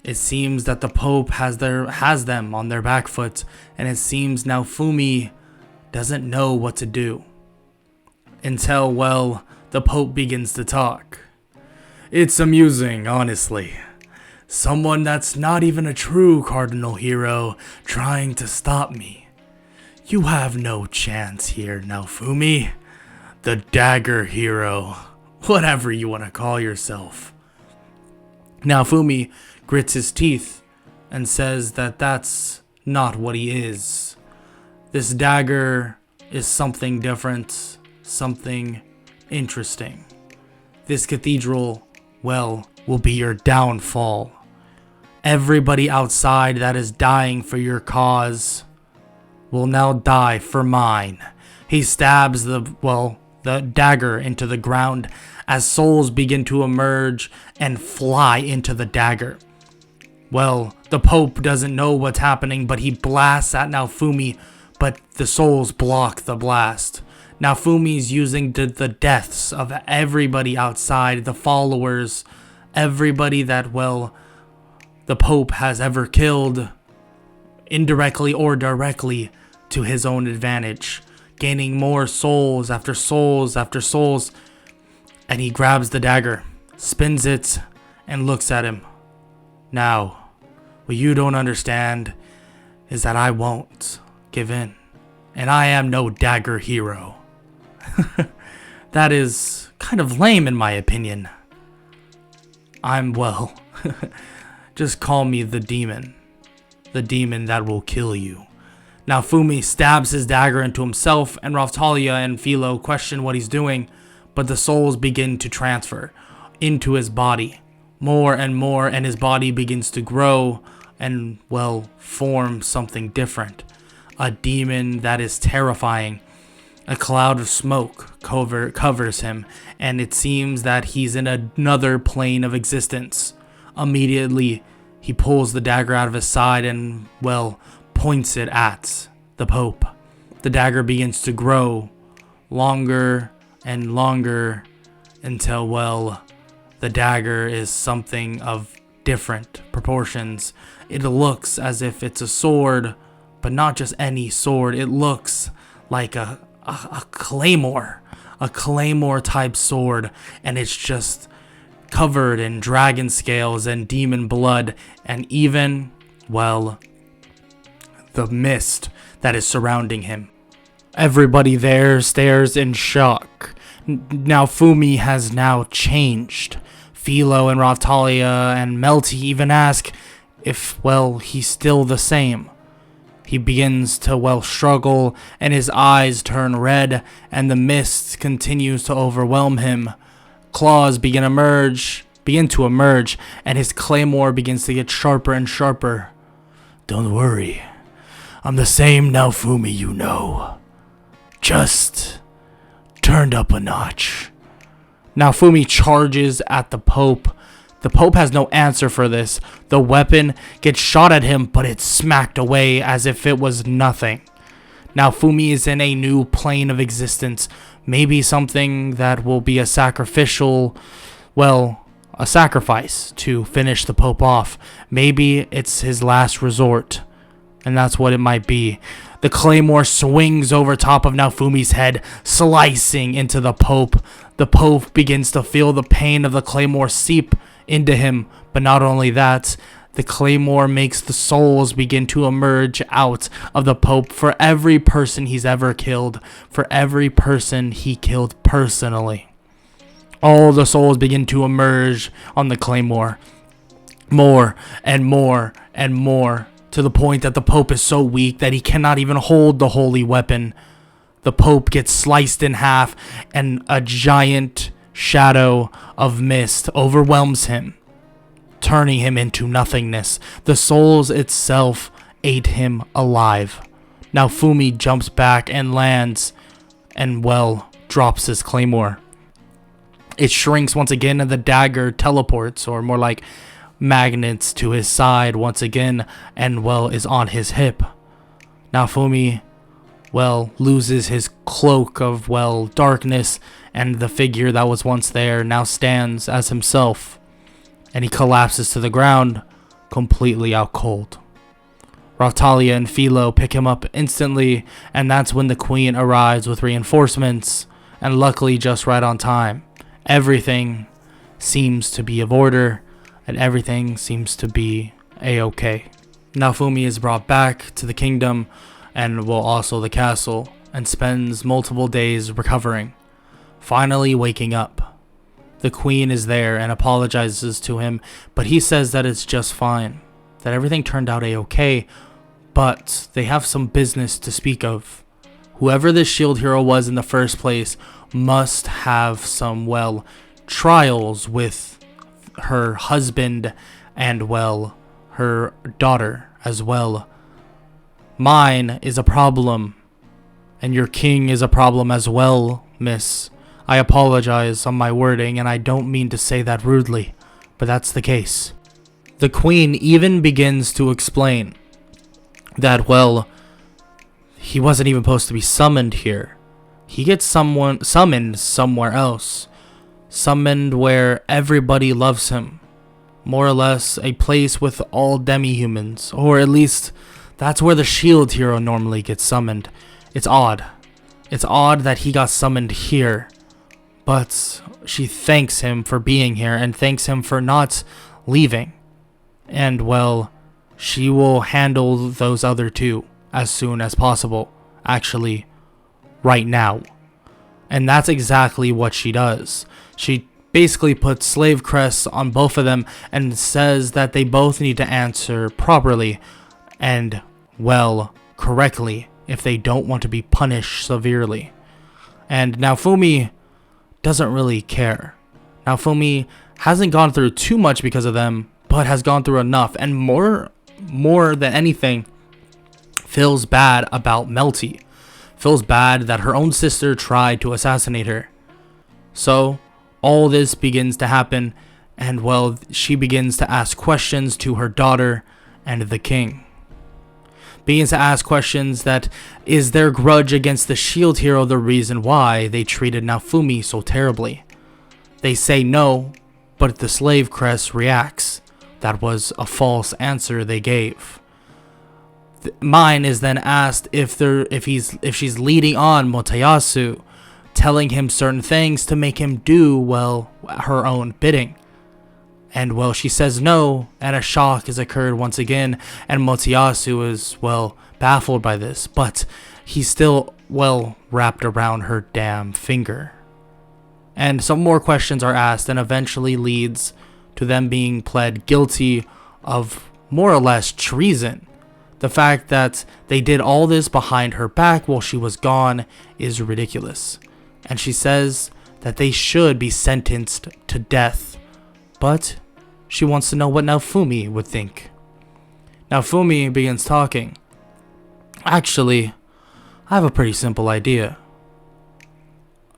It seems that the Pope has them on their back foot, and it seems Naofumi doesn't know what to do. Until, the Pope begins to talk. It's amusing, honestly. Someone that's not even a true cardinal hero trying to stop me. You have no chance here, Naofumi. The dagger hero. Whatever you want to call yourself. Naofumi grits his teeth and says that that's not what he is. This dagger is something different, something interesting. This cathedral, will be your downfall. Everybody outside that is dying for your cause will now die for mine. He stabs the dagger into the ground as souls begin to emerge and fly into the dagger. Well, the Pope doesn't know what's happening, but he blasts at Naofumi, but the souls block the blast. Naofumi's using the deaths of everybody outside, the followers, everybody that, the Pope has ever killed, indirectly or directly, to his own advantage, gaining more souls after souls after souls. And he grabs the dagger, spins it, and looks at him. Now, what you don't understand is that I won't give in, and I am no dagger hero. That is kind of lame in my opinion. I'm, just call me the demon that will kill you. Naofumi stabs his dagger into himself, and Raftalia and Philo question what he's doing, but the souls begin to transfer into his body more and more, and his body begins to grow and, form something different. A demon that is terrifying. A cloud of smoke covers him, and it seems that he's in another plane of existence. Immediately, he pulls the dagger out of his side and, points it at the Pope. The dagger begins to grow longer and longer until, the dagger is something of different proportions. It looks as if it's a sword, but not just any sword. It looks like a claymore type sword, and it's just covered in dragon scales and demon blood, and even, the mist that is surrounding him. Everybody there stares in shock. Naofumi has now changed. Philo and Raftalia and Melty even ask if, he's still the same. He begins to, struggle, and his eyes turn red, and the mist continues to overwhelm him. Claws begin to emerge, and his claymore begins to get sharper and sharper. Don't worry, I'm the same Naofumi you know. Just turned up a notch. Naofumi charges at the Pope. The Pope has no answer for this. The weapon gets shot at him, but it's smacked away as if it was nothing. Naofumi is in a new plane of existence. Maybe something that will be a sacrifice to finish the Pope off. Maybe it's his last resort, and that's what it might be. The claymore swings over top of Naofumi's head, slicing into the Pope. The Pope begins to feel the pain of the claymore seep into him, but not only that, the claymore makes the souls begin to emerge out of the Pope for every person he's ever killed, for every person he killed personally. All the souls begin to emerge on the claymore, more and more and more, to the point that the Pope is so weak that he cannot even hold the holy weapon. The Pope gets sliced in half, and a giant shadow of mist overwhelms him, turning him into nothingness. The souls itself ate him alive. Naofumi jumps back and lands and, drops his claymore. It shrinks once again, and the dagger teleports, or more like magnets, to his side once again, and, is on his hip. Naofumi, loses his cloak of, darkness, and the figure that was once there now stands as himself, and he collapses to the ground, completely out cold. Raftalia and Philo pick him up instantly, and that's when the Queen arrives with reinforcements, and luckily just right on time. Everything seems to be of order, and everything seems to be a-okay. Naofumi is brought back to the kingdom, and also the castle, and spends multiple days recovering. Finally waking up. The Queen is there and apologizes to him, but he says that it's just fine, that everything turned out a-okay, but they have some business to speak of. Whoever this shield hero was in the first place must have some, trials with her husband and, her daughter as well. Mine is a problem, and your king is a problem as well, miss. I apologize on my wording, and I don't mean to say that rudely, but that's the case. The queen even begins to explain that, well, he wasn't even supposed to be summoned here. He gets summoned somewhere else. Summoned where everybody loves him. More or less a place with all demi-humans, or at least that's where the shield hero normally gets summoned. It's odd. It's odd that he got summoned here. But she thanks him for being here and thanks him for not leaving. And, well, she will handle those other two as soon as possible. Actually, right now. And that's exactly what she does. She basically puts slave crests on both of them and says that they both need to answer properly and, well, correctly if they don't want to be punished severely. And Naofumi doesn't really care. Naofumi hasn't gone through too much because of them, but has gone through enough, and more than anything, feels bad about Melty. Feels bad that her own sister tried to assassinate her. So all this begins to happen, and, well, she begins to ask questions to her daughter and the king. Begins to ask questions that, is their grudge against the shield hero the reason why they treated Naofumi so terribly? They say no, but the slave crest reacts. That was a false answer they gave. Mine is then asked if she's leading on Motoyasu, telling him certain things to make him do, well, her own bidding. And, well, she says no, and a shock has occurred once again, and Motoyasu is, well, baffled by this, but he's still, well, wrapped around her damn finger. And some more questions are asked, and eventually leads to them being pled guilty of more or less treason. The fact that they did all this behind her back while she was gone is ridiculous. And she says that they should be sentenced to death. But she wants to know what Naofumi would think. Naofumi begins talking. Actually, I have a pretty simple idea.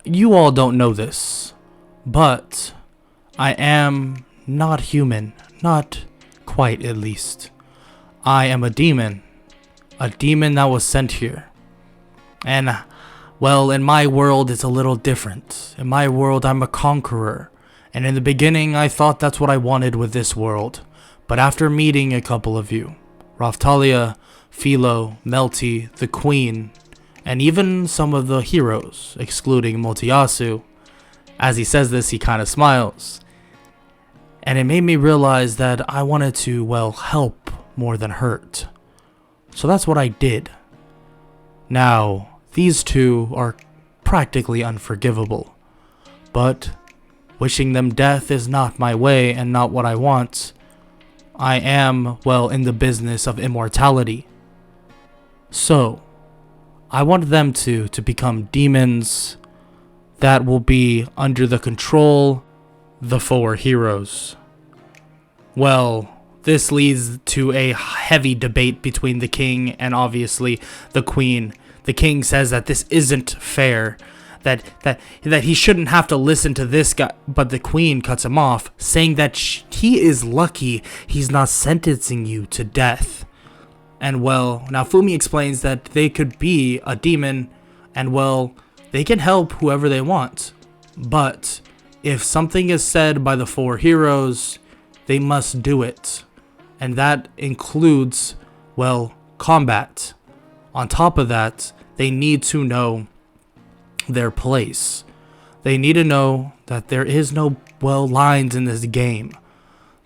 You all don't know this, but I am not human. Not quite, at least. I am a demon that was sent here. And, well, in my world it's a little different. In my world I'm a conqueror, and in the beginning I thought that's what I wanted with this world. But after meeting a couple of you, Raftalia, Philo, Melty, the Queen, and even some of the heroes, excluding Motoyasu, as he says this he kind of smiles. And it made me realize that I wanted to, well, help more than hurt. So that's what I did. Now, these two are practically unforgivable. But wishing them death is not my way and not what I want. I am, well, in the business of immortality. So, I want them to become demons that will be under the control of the four heroes. Well, this leads to a heavy debate between the king and obviously the queen. The king says that this isn't fair, that he shouldn't have to listen to this guy, but the queen cuts him off, saying that he is lucky he's not sentencing you to death. And, well, Naofumi explains that they could be a demon, and, well, they can help whoever they want. But if something is said by the four heroes, they must do it. And that includes, well, combat. On top of that, they need to know their place. They need to know that there is no, well, lines in this game.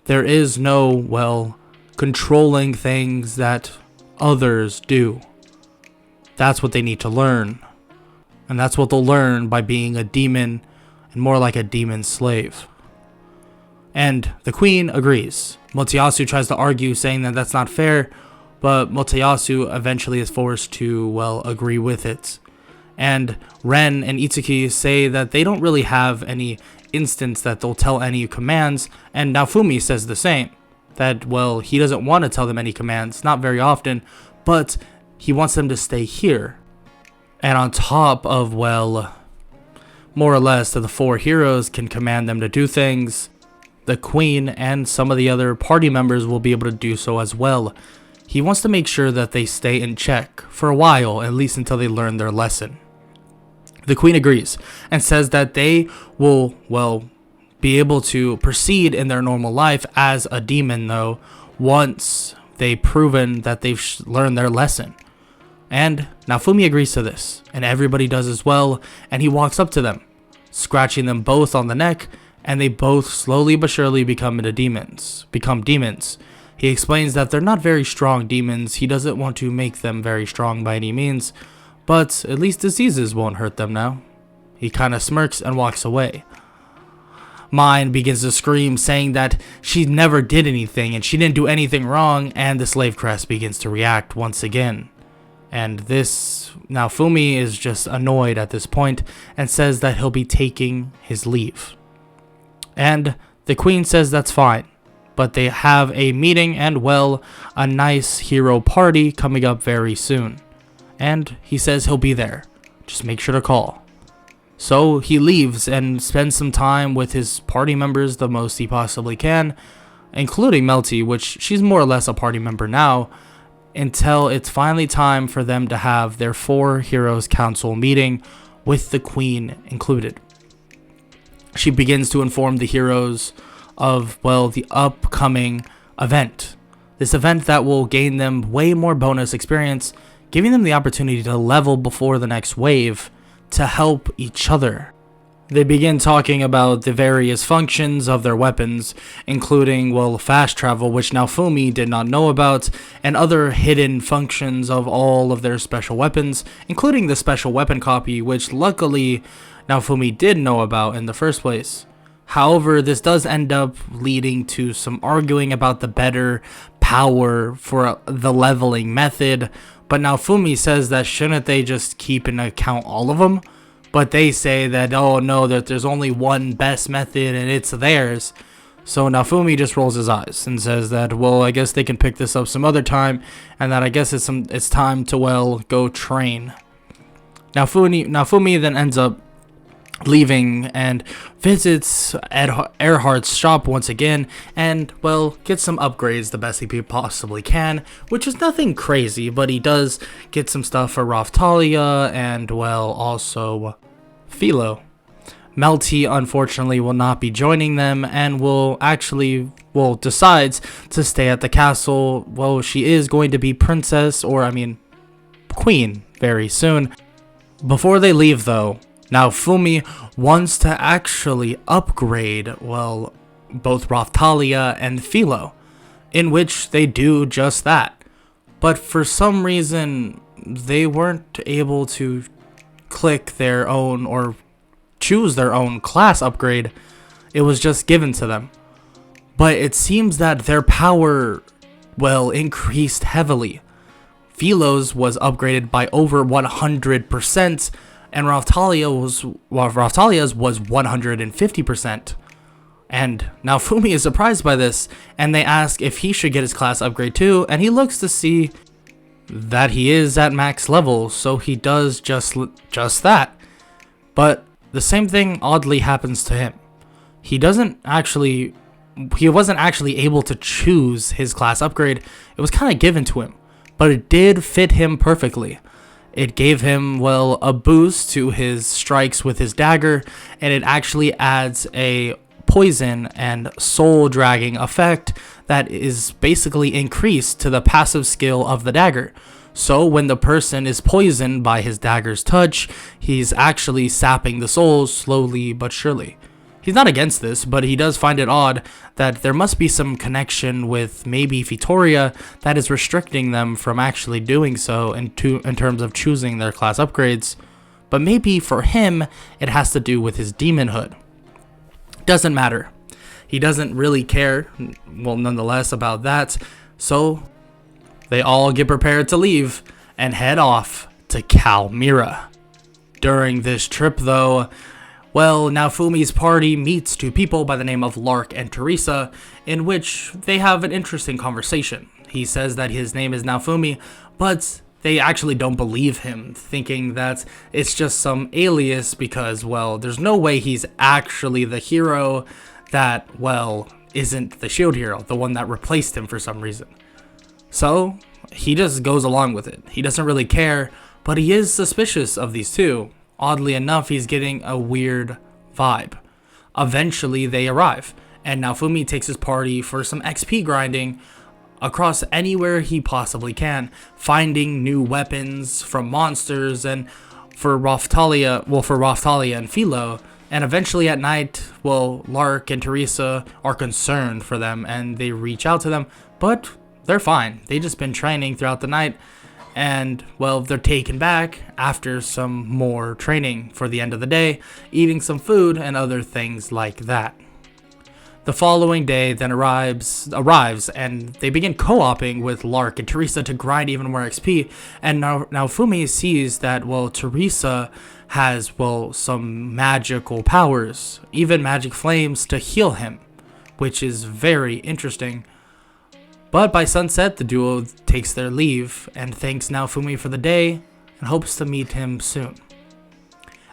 There is no, well, controlling things that others do. That's what they need to learn. And that's what they'll learn by being a demon, and more like a demon slave. And the queen agrees. Motoyasu tries to argue, saying that that's not fair, but Motoyasu eventually is forced to, well, agree with it. And Ren and Itsuki say that they don't really have any instance that they'll tell any commands, and Naofumi says the same. that, well, he doesn't want to tell them any commands, not very often, but he wants them to stay here. And on top of, well, more or less that the 4 heroes can command them to do things, the queen and some of the other party members will be able to do so as well. He wants to make sure that they stay in check for a while, at least until they learn their lesson. The queen agrees and says that they will, well, be able to proceed in their normal life as a demon, though, once they've proven that they've learned their lesson. And Naofumi agrees to this, and everybody does as well, and he walks up to them, scratching them both on the neck, and they both slowly but surely become demons. He explains that they're not very strong demons. He doesn't want to make them very strong by any means, but at least diseases won't hurt them now. He kind of smirks and walks away. Mine begins to scream, saying that she never did anything and she didn't do anything wrong, and the slave crest begins to react once again. And this Naofumi is just annoyed at this point and says that he'll be taking his leave. And the queen says that's fine, but they have a meeting and, well, a nice hero party coming up very soon. And he says he'll be there. Just make sure to call. So he leaves and spends some time with his party members the most he possibly can, including Melty, which she's more or less a party member now, until it's finally time for them to have their 4 heroes council meeting with the queen included. She begins to inform the heroes of, well, the upcoming event. This event that will gain them way more bonus experience, giving them the opportunity to level before the next wave to help each other. They begin talking about the various functions of their weapons, including, well, fast travel, which Naofumi did not know about, and other hidden functions of all of their special weapons, including the special weapon copy, which luckily Naofumi did know about in the first place. However, this does end up leading to some arguing about the better power for the leveling method, but Naofumi says that shouldn't they just keep in account all of them? But they say that, oh no, that there's only one best method and it's theirs. So Naofumi just rolls his eyes and says that, well, I guess they can pick this up some other time, and that I guess it's time to, well, go train. Naofumi then ends up leaving and visits Earhart's shop once again and, well, gets some upgrades the best he possibly can, which is nothing crazy, but he does get some stuff for Raphtalia and, well, also Philo. Melty unfortunately will not be joining them and decides to stay at the castle. Well, she is going to be queen very soon. Before they leave, though, Naofumi wants to actually upgrade, well, both Raphtalia and Philo, in which they do just that. But for some reason, they weren't able to click their own or choose their own class upgrade. It was just given to them. But it seems that their power, well, increased heavily. Philo's was upgraded by over 100%, and Raphtalia's was 150%. And Naofumi is surprised by this, and they ask if he should get his class upgrade too, and he looks to see that he is at max level, so he does just that. But the same thing oddly happens to him. He wasn't actually able to choose his class upgrade. It was kind of given to him, but it did fit him perfectly. It gave him, well, a boost to his strikes with his dagger, and it actually adds a poison and soul dragging effect that is basically increased to the passive skill of the dagger. So when the person is poisoned by his dagger's touch, he's actually sapping the souls slowly but surely. He's not against this, but he does find it odd that there must be some connection with maybe Vitoria that is restricting them from actually doing so in terms of choosing their class upgrades. But maybe for him, it has to do with his demonhood. Doesn't matter. He doesn't really care, well, nonetheless, about that. So they all get prepared to leave and head off to Calmira. During this trip, though, Well, Naofumi's party meets two people by the name of Lark and Teresa, in which they have an interesting conversation. He says that his name is Naofumi, but they actually don't believe him, thinking that it's just some alias because, well, there's no way he's actually the hero that, well, isn't the shield hero, the one that replaced him for some reason. So, he just goes along with it. He doesn't really care, but he is suspicious of these two. Oddly enough, he's getting a weird vibe. Eventually, they arrive, and Naofumi takes his party for some XP grinding across anywhere he possibly can, finding new weapons from monsters and for Raphtalia and Philo. And eventually at night, well, Lark and Teresa are concerned for them and they reach out to them, but they're fine. They just been training throughout the night and, well, they're taken back after some more training for the end of the day, eating some food and other things like that. The following day then arrives and they begin co-oping with Lark and Teresa to grind even more XP, and now Naofumi sees that, well, Teresa has, well, some magical powers, even magic flames to heal him, which is very interesting. But by sunset, the duo takes their leave and thanks Naofumi for the day and hopes to meet him soon.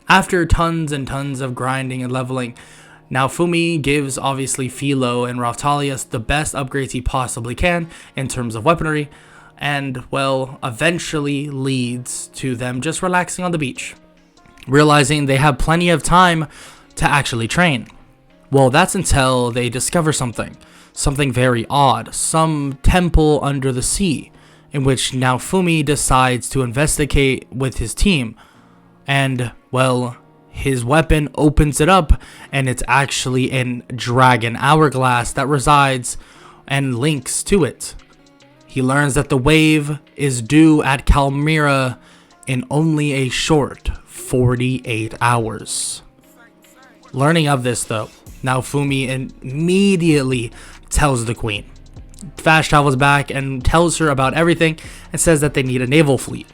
After tons and tons of grinding and leveling, Naofumi gives obviously Philo and Raphtalia the best upgrades he possibly can in terms of weaponry, and, well, eventually leads to them just relaxing on the beach, realizing they have plenty of time to actually train. Well, that's until they discover something very odd, some temple under the sea, in which Naofumi decides to investigate with his team, and, well, his weapon opens it up, and it's actually a dragon hourglass that resides and links to it. He learns that the wave is due at Kalmyra in only a short 48 hours. Learning of this, though, Naofumi immediately tells the queen. Fast travels back and tells her about everything and says that they need a naval fleet.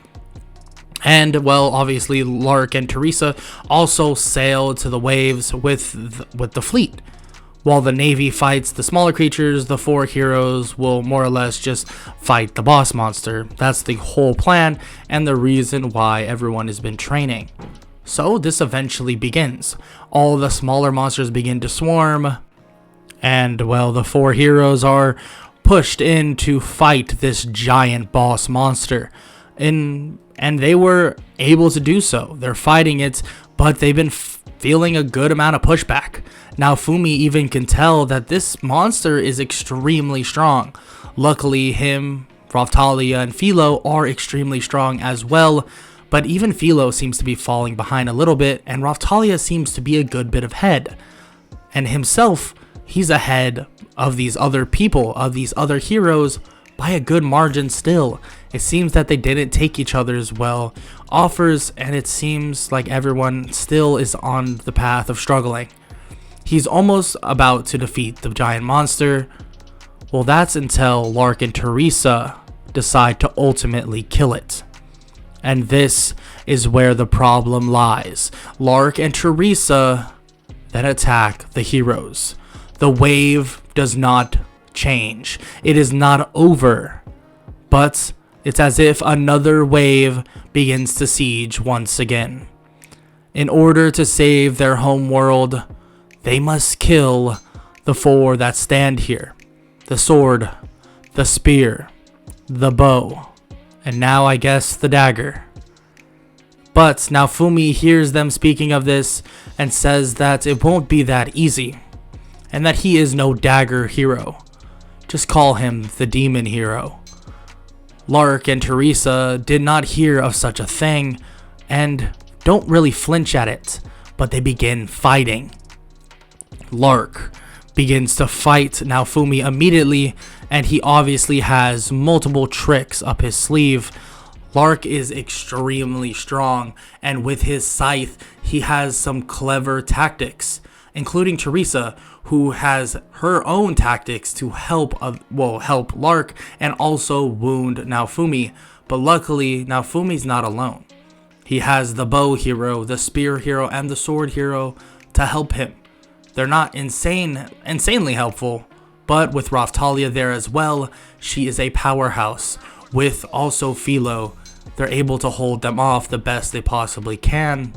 And, well, obviously Lark and Teresa also sail to the waves with the fleet. While the navy fights the smaller creatures, the four heroes will more or less just fight the boss monster. That's the whole plan and the reason why everyone has been training. So this eventually begins. All the smaller monsters begin to swarm, and, well, the four heroes are pushed in to fight this giant boss monster. And they were able to do so. They're fighting it, but they've been feeling a good amount of pushback. Naofumi even can tell that this monster is extremely strong. Luckily, him, Raphtalia, and Philo are extremely strong as well, but even Philo seems to be falling behind a little bit, and Raphtalia seems to be a good bit ahead. And himself, he's ahead of these other people, of these other heroes, by a good margin still. It seems that they didn't take each other's, well, offers, and it seems like everyone still is on the path of struggling. He's almost about to defeat the giant monster. Well, that's until Lark and Teresa decide to ultimately kill it. And this is where the problem lies. Lark and Teresa then attack the heroes. The wave does not change. It is not over, but it's as if another wave begins to siege once again. In order to save their home world, they must kill the four that stand here: the sword, the spear, the bow, and now I guess the dagger. But Naofumi hears them speaking of this and says that it won't be that easy, and that he is no dagger hero. Just call him the demon hero. Lark and Teresa did not hear of such a thing and don't really flinch at it, but they begin fighting. Lark begins to fight Naofumi immediately, and he obviously has multiple tricks up his sleeve. Lark is extremely strong, and with his scythe, he has some clever tactics, including Teresa, who has her own tactics to help Lark and also wound Naofumi. But luckily, Naofumi's not alone. He has the bow hero, the spear hero, and the sword hero to help him. They're not insanely helpful, but with Raftalia there as well, she is a powerhouse. With also Philo, they're able to hold them off the best they possibly can,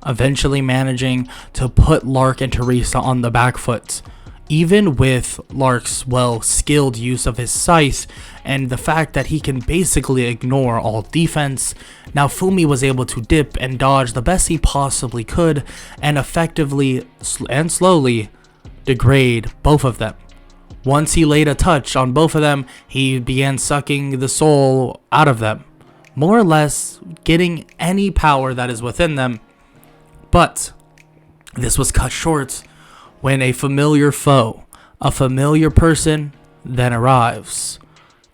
eventually managing to put Lark and Teresa on the back foot. Even with Lark's skilled use of his scythe and the fact that he can basically ignore all defense, Naofumi was able to dip and dodge the best he possibly could and effectively and slowly degrade both of them. Once he laid a touch on both of them, he began sucking the soul out of them, more or less getting any power that is within them. But this was cut short when a familiar foe, a familiar person, then arrives.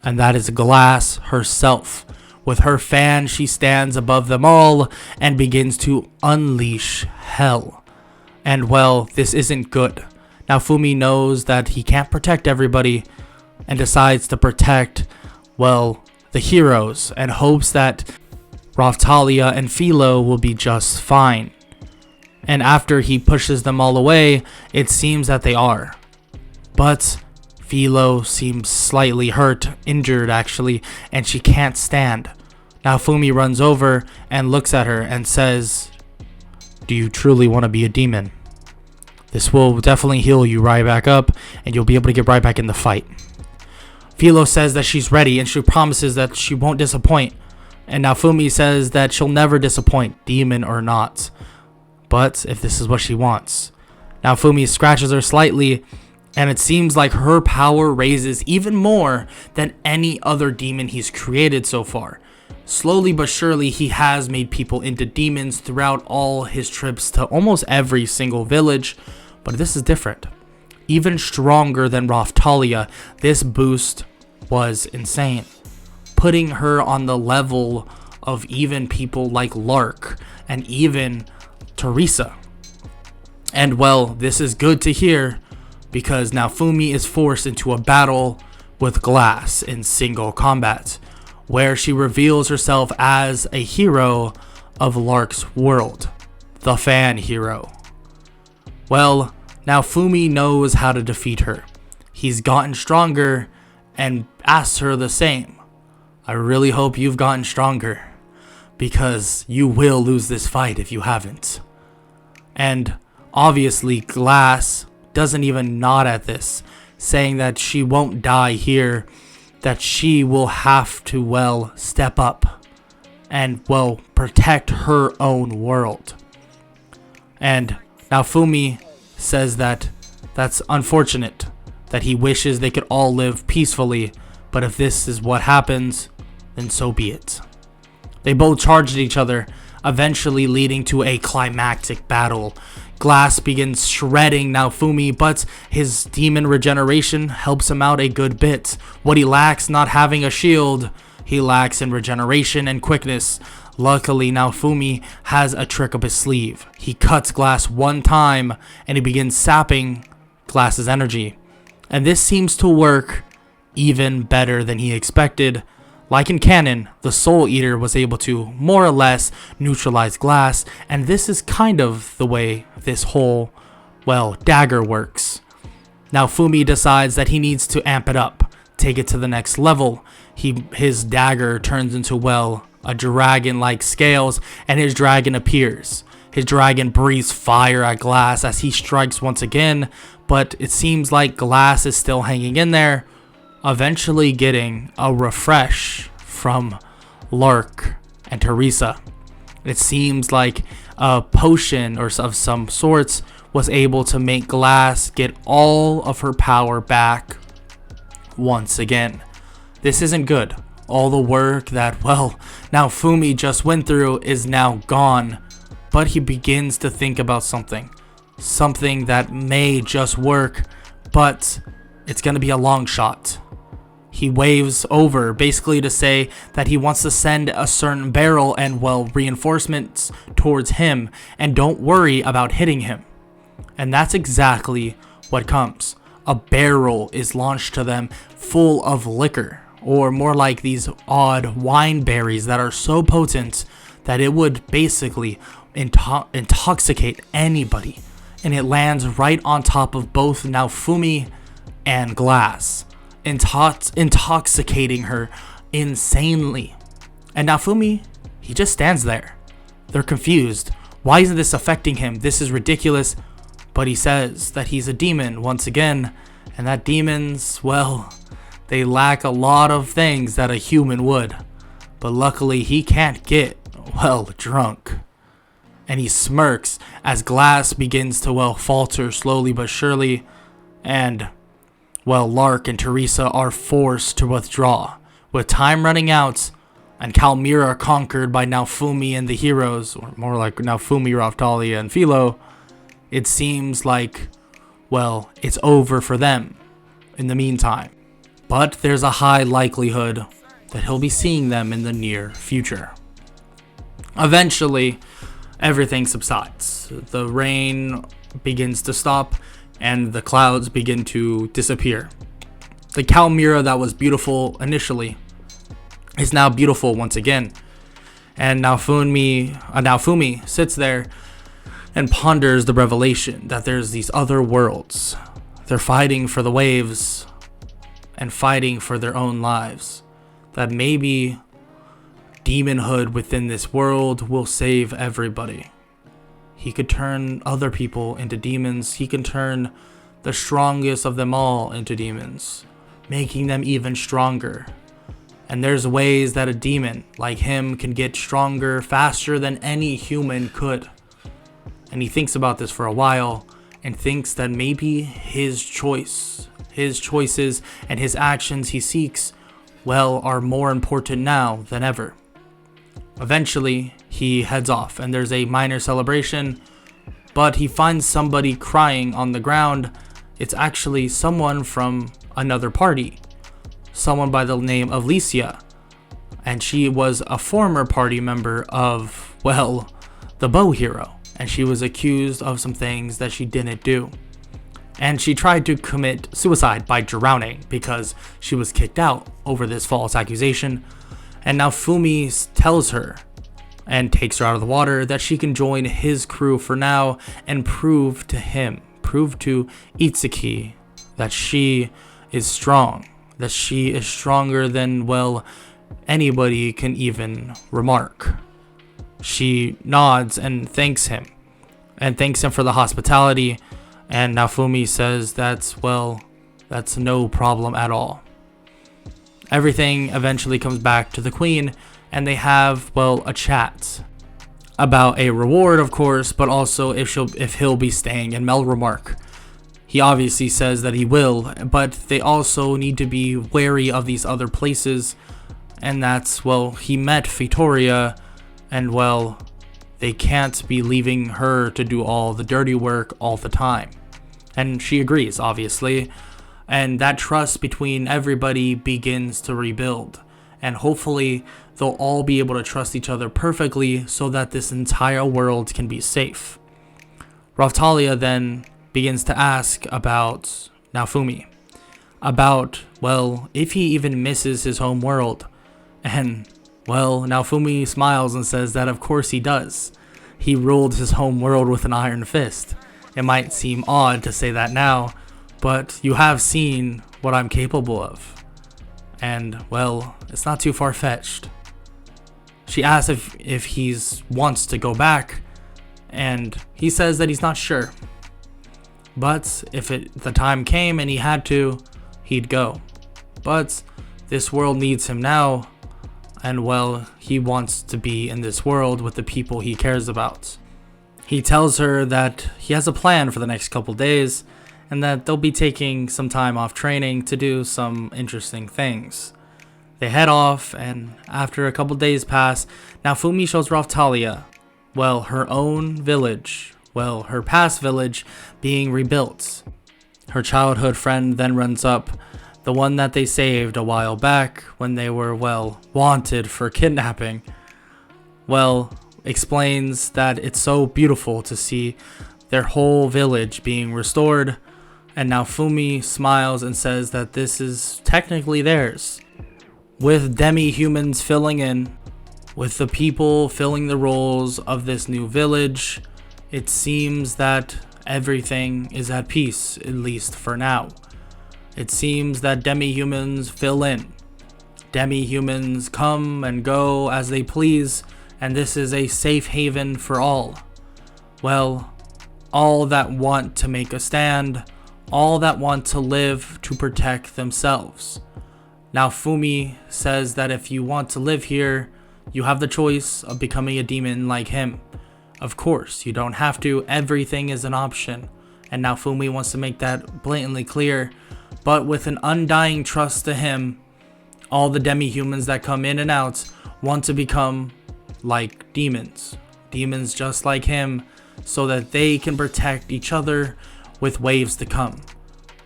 And that is Glass herself. With her fan, she stands above them all and begins to unleash hell. And this isn't good. Naofumi knows that he can't protect everybody and decides to protect, the heroes and hopes that Raftalia and Philo will be just fine. And after he pushes them all away, it seems that they are. But Philo seems slightly hurt, injured actually, and she can't stand. Naofumi runs over and looks at her and says, "Do you truly want to be a demon? This will definitely heal you right back up, and you'll be able to get right back in the fight." Philo says that she's ready, and she promises that she won't disappoint. And Naofumi says that she'll never disappoint, demon or not. But if this is what she wants. Naofumi scratches her slightly, and it seems like her power raises even more than any other demon he's created so far. Slowly but surely, he has made people into demons throughout all his trips to almost every single village, but this is different. Even stronger than Raftalia, this boost was insane, putting her on the level of even people like Lark and even Teresa. And this is good to hear, because Naofumi is forced into a battle with Glass in single combat, where she reveals herself as a hero of Lark's world, the fan hero. Naofumi knows how to defeat her. He's gotten stronger and asks her the same. I really hope you've gotten stronger, because you will lose this fight if you haven't. And obviously Glass doesn't even nod at this, saying that she won't die here, that she will have to, step up and, protect her own world. And Naofumi says that that's unfortunate, that he wishes they could all live peacefully, but if this is what happens, then so be it. They both charged at each other, eventually leading to a climactic battle. Glass begins shredding Naofumi, but his demon regeneration helps him out a good bit. What he lacks, not having a shield, he lacks in regeneration and quickness. Luckily, Naofumi has a trick up his sleeve. He cuts Glass one time, and he begins sapping Glass's energy. And this seems to work even better than he expected. Like in canon, the Soul Eater was able to more or less neutralize Glass, and this is kind of the way this whole, dagger works. Naofumi decides that he needs to amp it up, take it to the next level. His dagger turns into, a dragon-like scales, and his dragon appears. His dragon breathes fire at Glass as he strikes once again, but it seems like Glass is still hanging in there, eventually getting a refresh from Lark and Teresa. It seems like a potion or of some sorts was able to make Glass get all of her power back once again. This isn't good. All the work that, Naofumi just went through is now gone, but he begins to think about something that may just work, but it's going to be a long shot. He waves over, basically to say that he wants to send a certain barrel and, reinforcements towards him, and don't worry about hitting him. And that's exactly what comes. A barrel is launched to them full of liquor, or more like these odd wine berries that are so potent that it would basically intoxicate anybody. and it lands right on top of both Naofumi and Glass, intoxicating her insanely. And Naofumi, he just stands there. They're confused. Why isn't this affecting him? This is ridiculous. But he says that he's a demon once again, and that demons, well, they lack a lot of things that a human would. But luckily he can't get, well, drunk. And he smirks as Glass begins to, well, falter slowly but surely. And, well, Lark and Teresa are forced to withdraw. With time running out, and Calmira conquered by Naofumi and the heroes, or more like Naofumi, Raftalia, and Philo, it seems like, well, it's over for them in the meantime. But there's a high likelihood that he'll be seeing them in the near future. Eventually, everything subsides. The rain begins to stop, and the clouds begin to disappear. The Calmira that was beautiful initially is now beautiful once again. And Naofumi sits there and ponders the revelation that there's these other worlds. They're fighting for the waves and fighting for their own lives. That maybe demonhood within this world will save everybody. He could turn other people into demons. He can turn the strongest of them all into demons, making them even stronger. And there's ways that a demon like him can get stronger faster than any human could. And he thinks about this for a while and thinks that maybe his choices and his actions he seeks, well, are more important now than ever. Eventually, he heads off and there's a minor celebration, but he finds somebody crying on the ground. It's actually someone from another party, someone by the name of Licia, and she was a former party member of, well, the bow hero, and she was accused of some things that she didn't do. And she tried to commit suicide by drowning because she was kicked out over this false accusation. And Naofumi tells her and takes her out of the water that she can join his crew for now and prove to Itsuki that she is strong, that she is stronger than, well, anybody can even remark. She nods and thanks him for the hospitality, and Naofumi says that's no problem at all. Everything eventually comes back to the queen, and they have, well, a chat about a reward, of course, but also if he'll be staying in Melremark. He obviously says that he will, but they also need to be wary of these other places, and that's, well, he met Vittoria, and, well, they can't be leaving her to do all the dirty work all the time. And she agrees, obviously, and that trust between everybody begins to rebuild, and hopefully they'll all be able to trust each other perfectly so that this entire world can be safe. Raftalia then begins to ask about Naofumi, about, well, if he even misses his home world. And, well, Naofumi smiles and says that of course he does. He ruled his home world with an iron fist. It might seem odd to say that now, but you have seen what I'm capable of. And, well, it's not too far-fetched. She asks if he wants to go back, and he says that he's not sure. But if the time came and he had to, he'd go. But this world needs him now, and, well, he wants to be in this world with the people he cares about. He tells her that he has a plan for the next couple days, and that they'll be taking some time off training to do some interesting things. They head off, and after a couple days pass, Naofumi shows Raftalia, well, her own village, well, her past village being rebuilt. Her childhood friend then runs up, the one that they saved a while back when they were, well, wanted for kidnapping. Well, explains that it's so beautiful to see their whole village being restored, and Naofumi smiles and says that this is technically theirs. With demi-humans filling in, with the people filling the roles of this new village, it seems that everything is at peace, at least for now. It seems that demi-humans fill in. Demi-humans come and go as they please, and this is a safe haven for all. Well, all that want to make a stand, all that want to live to protect themselves. Naofumi says that if you want to live here, you have the choice of becoming a demon like him. Of course, you don't have to. Everything is an option. And Naofumi wants to make that blatantly clear. But with an undying trust to him, all the demi-humans that come in and out want to become like demons. Demons just like him, so that they can protect each other with waves to come.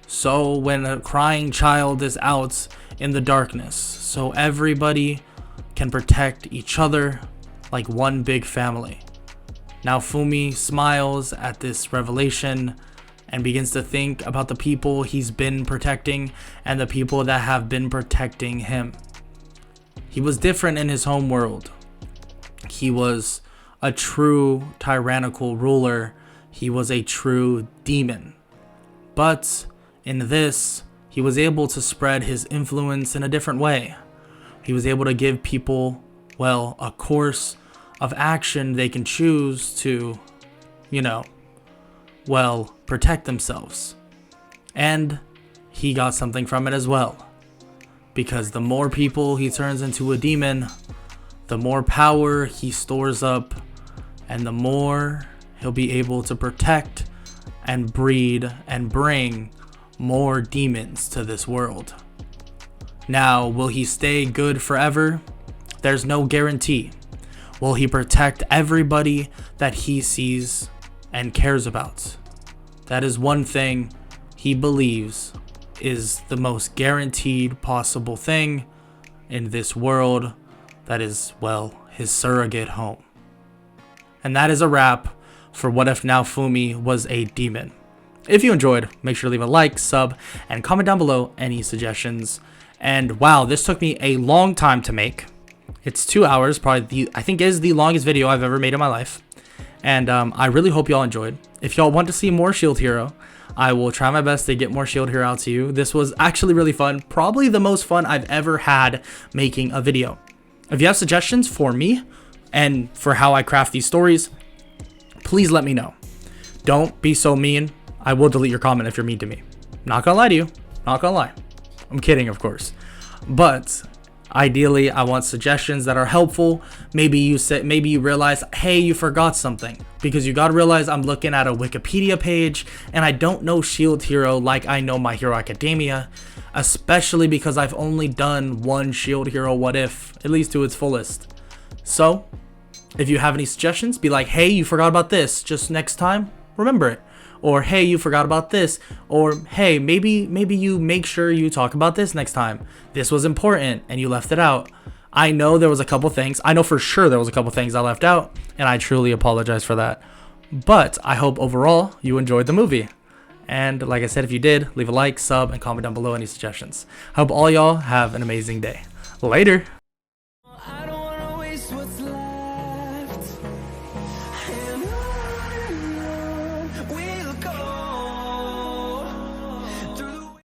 So when a crying child is out in the darkness, so everybody can protect each other like one big family. Naofumi smiles at this revelation and begins to think about the people he's been protecting and the people that have been protecting him. He was different in his home world. He was a true tyrannical ruler. He was a true demon. But in this, he was able to spread his influence in a different way. He was able to give people, well, a course of action they can choose to, protect themselves. And he got something from it as well. Because the more people he turns into a demon, the more power he stores up, and the more he'll be able to protect and breed and bring more demons to this world. Now, will he stay good forever? There's no guarantee. Will he protect everybody that he sees and cares about? That is one thing he believes is the most guaranteed possible thing in this world that is, well, his surrogate home. And that is a wrap for What If Naofumi Was a Demon. If you enjoyed, make sure to leave a like, sub, and comment down below any suggestions. And wow, this took me a long time to make. It's 2 hours, probably I think is the longest video I've ever made in my life. And I really hope y'all enjoyed. If y'all want to see more Shield Hero, I will try my best to get more Shield Hero out to you. This was actually really fun. Probably the most fun I've ever had making a video. If you have suggestions for me and for how I craft these stories, please let me know. Don't be so mean. I will delete your comment if you're mean to me. Not gonna lie to you. Not gonna lie. I'm kidding, of course. But ideally, I want suggestions that are helpful. Maybe you realize, hey, you forgot something. Because you gotta realize I'm looking at a Wikipedia page and I don't know Shield Hero like I know My Hero Academia. Especially because I've only done one Shield Hero What If, at least to its fullest. So, if you have any suggestions, be like, hey, you forgot about this. Just next time, remember it. Or, hey, you forgot about this. Or, hey, maybe you make sure you talk about this next time. This was important and you left it out. I know there was a couple things. I know for sure there was a couple things I left out. And I truly apologize for that. But I hope overall you enjoyed the movie. And like I said, if you did, leave a like, sub, and comment down below any suggestions. I hope all y'all have an amazing day. Later.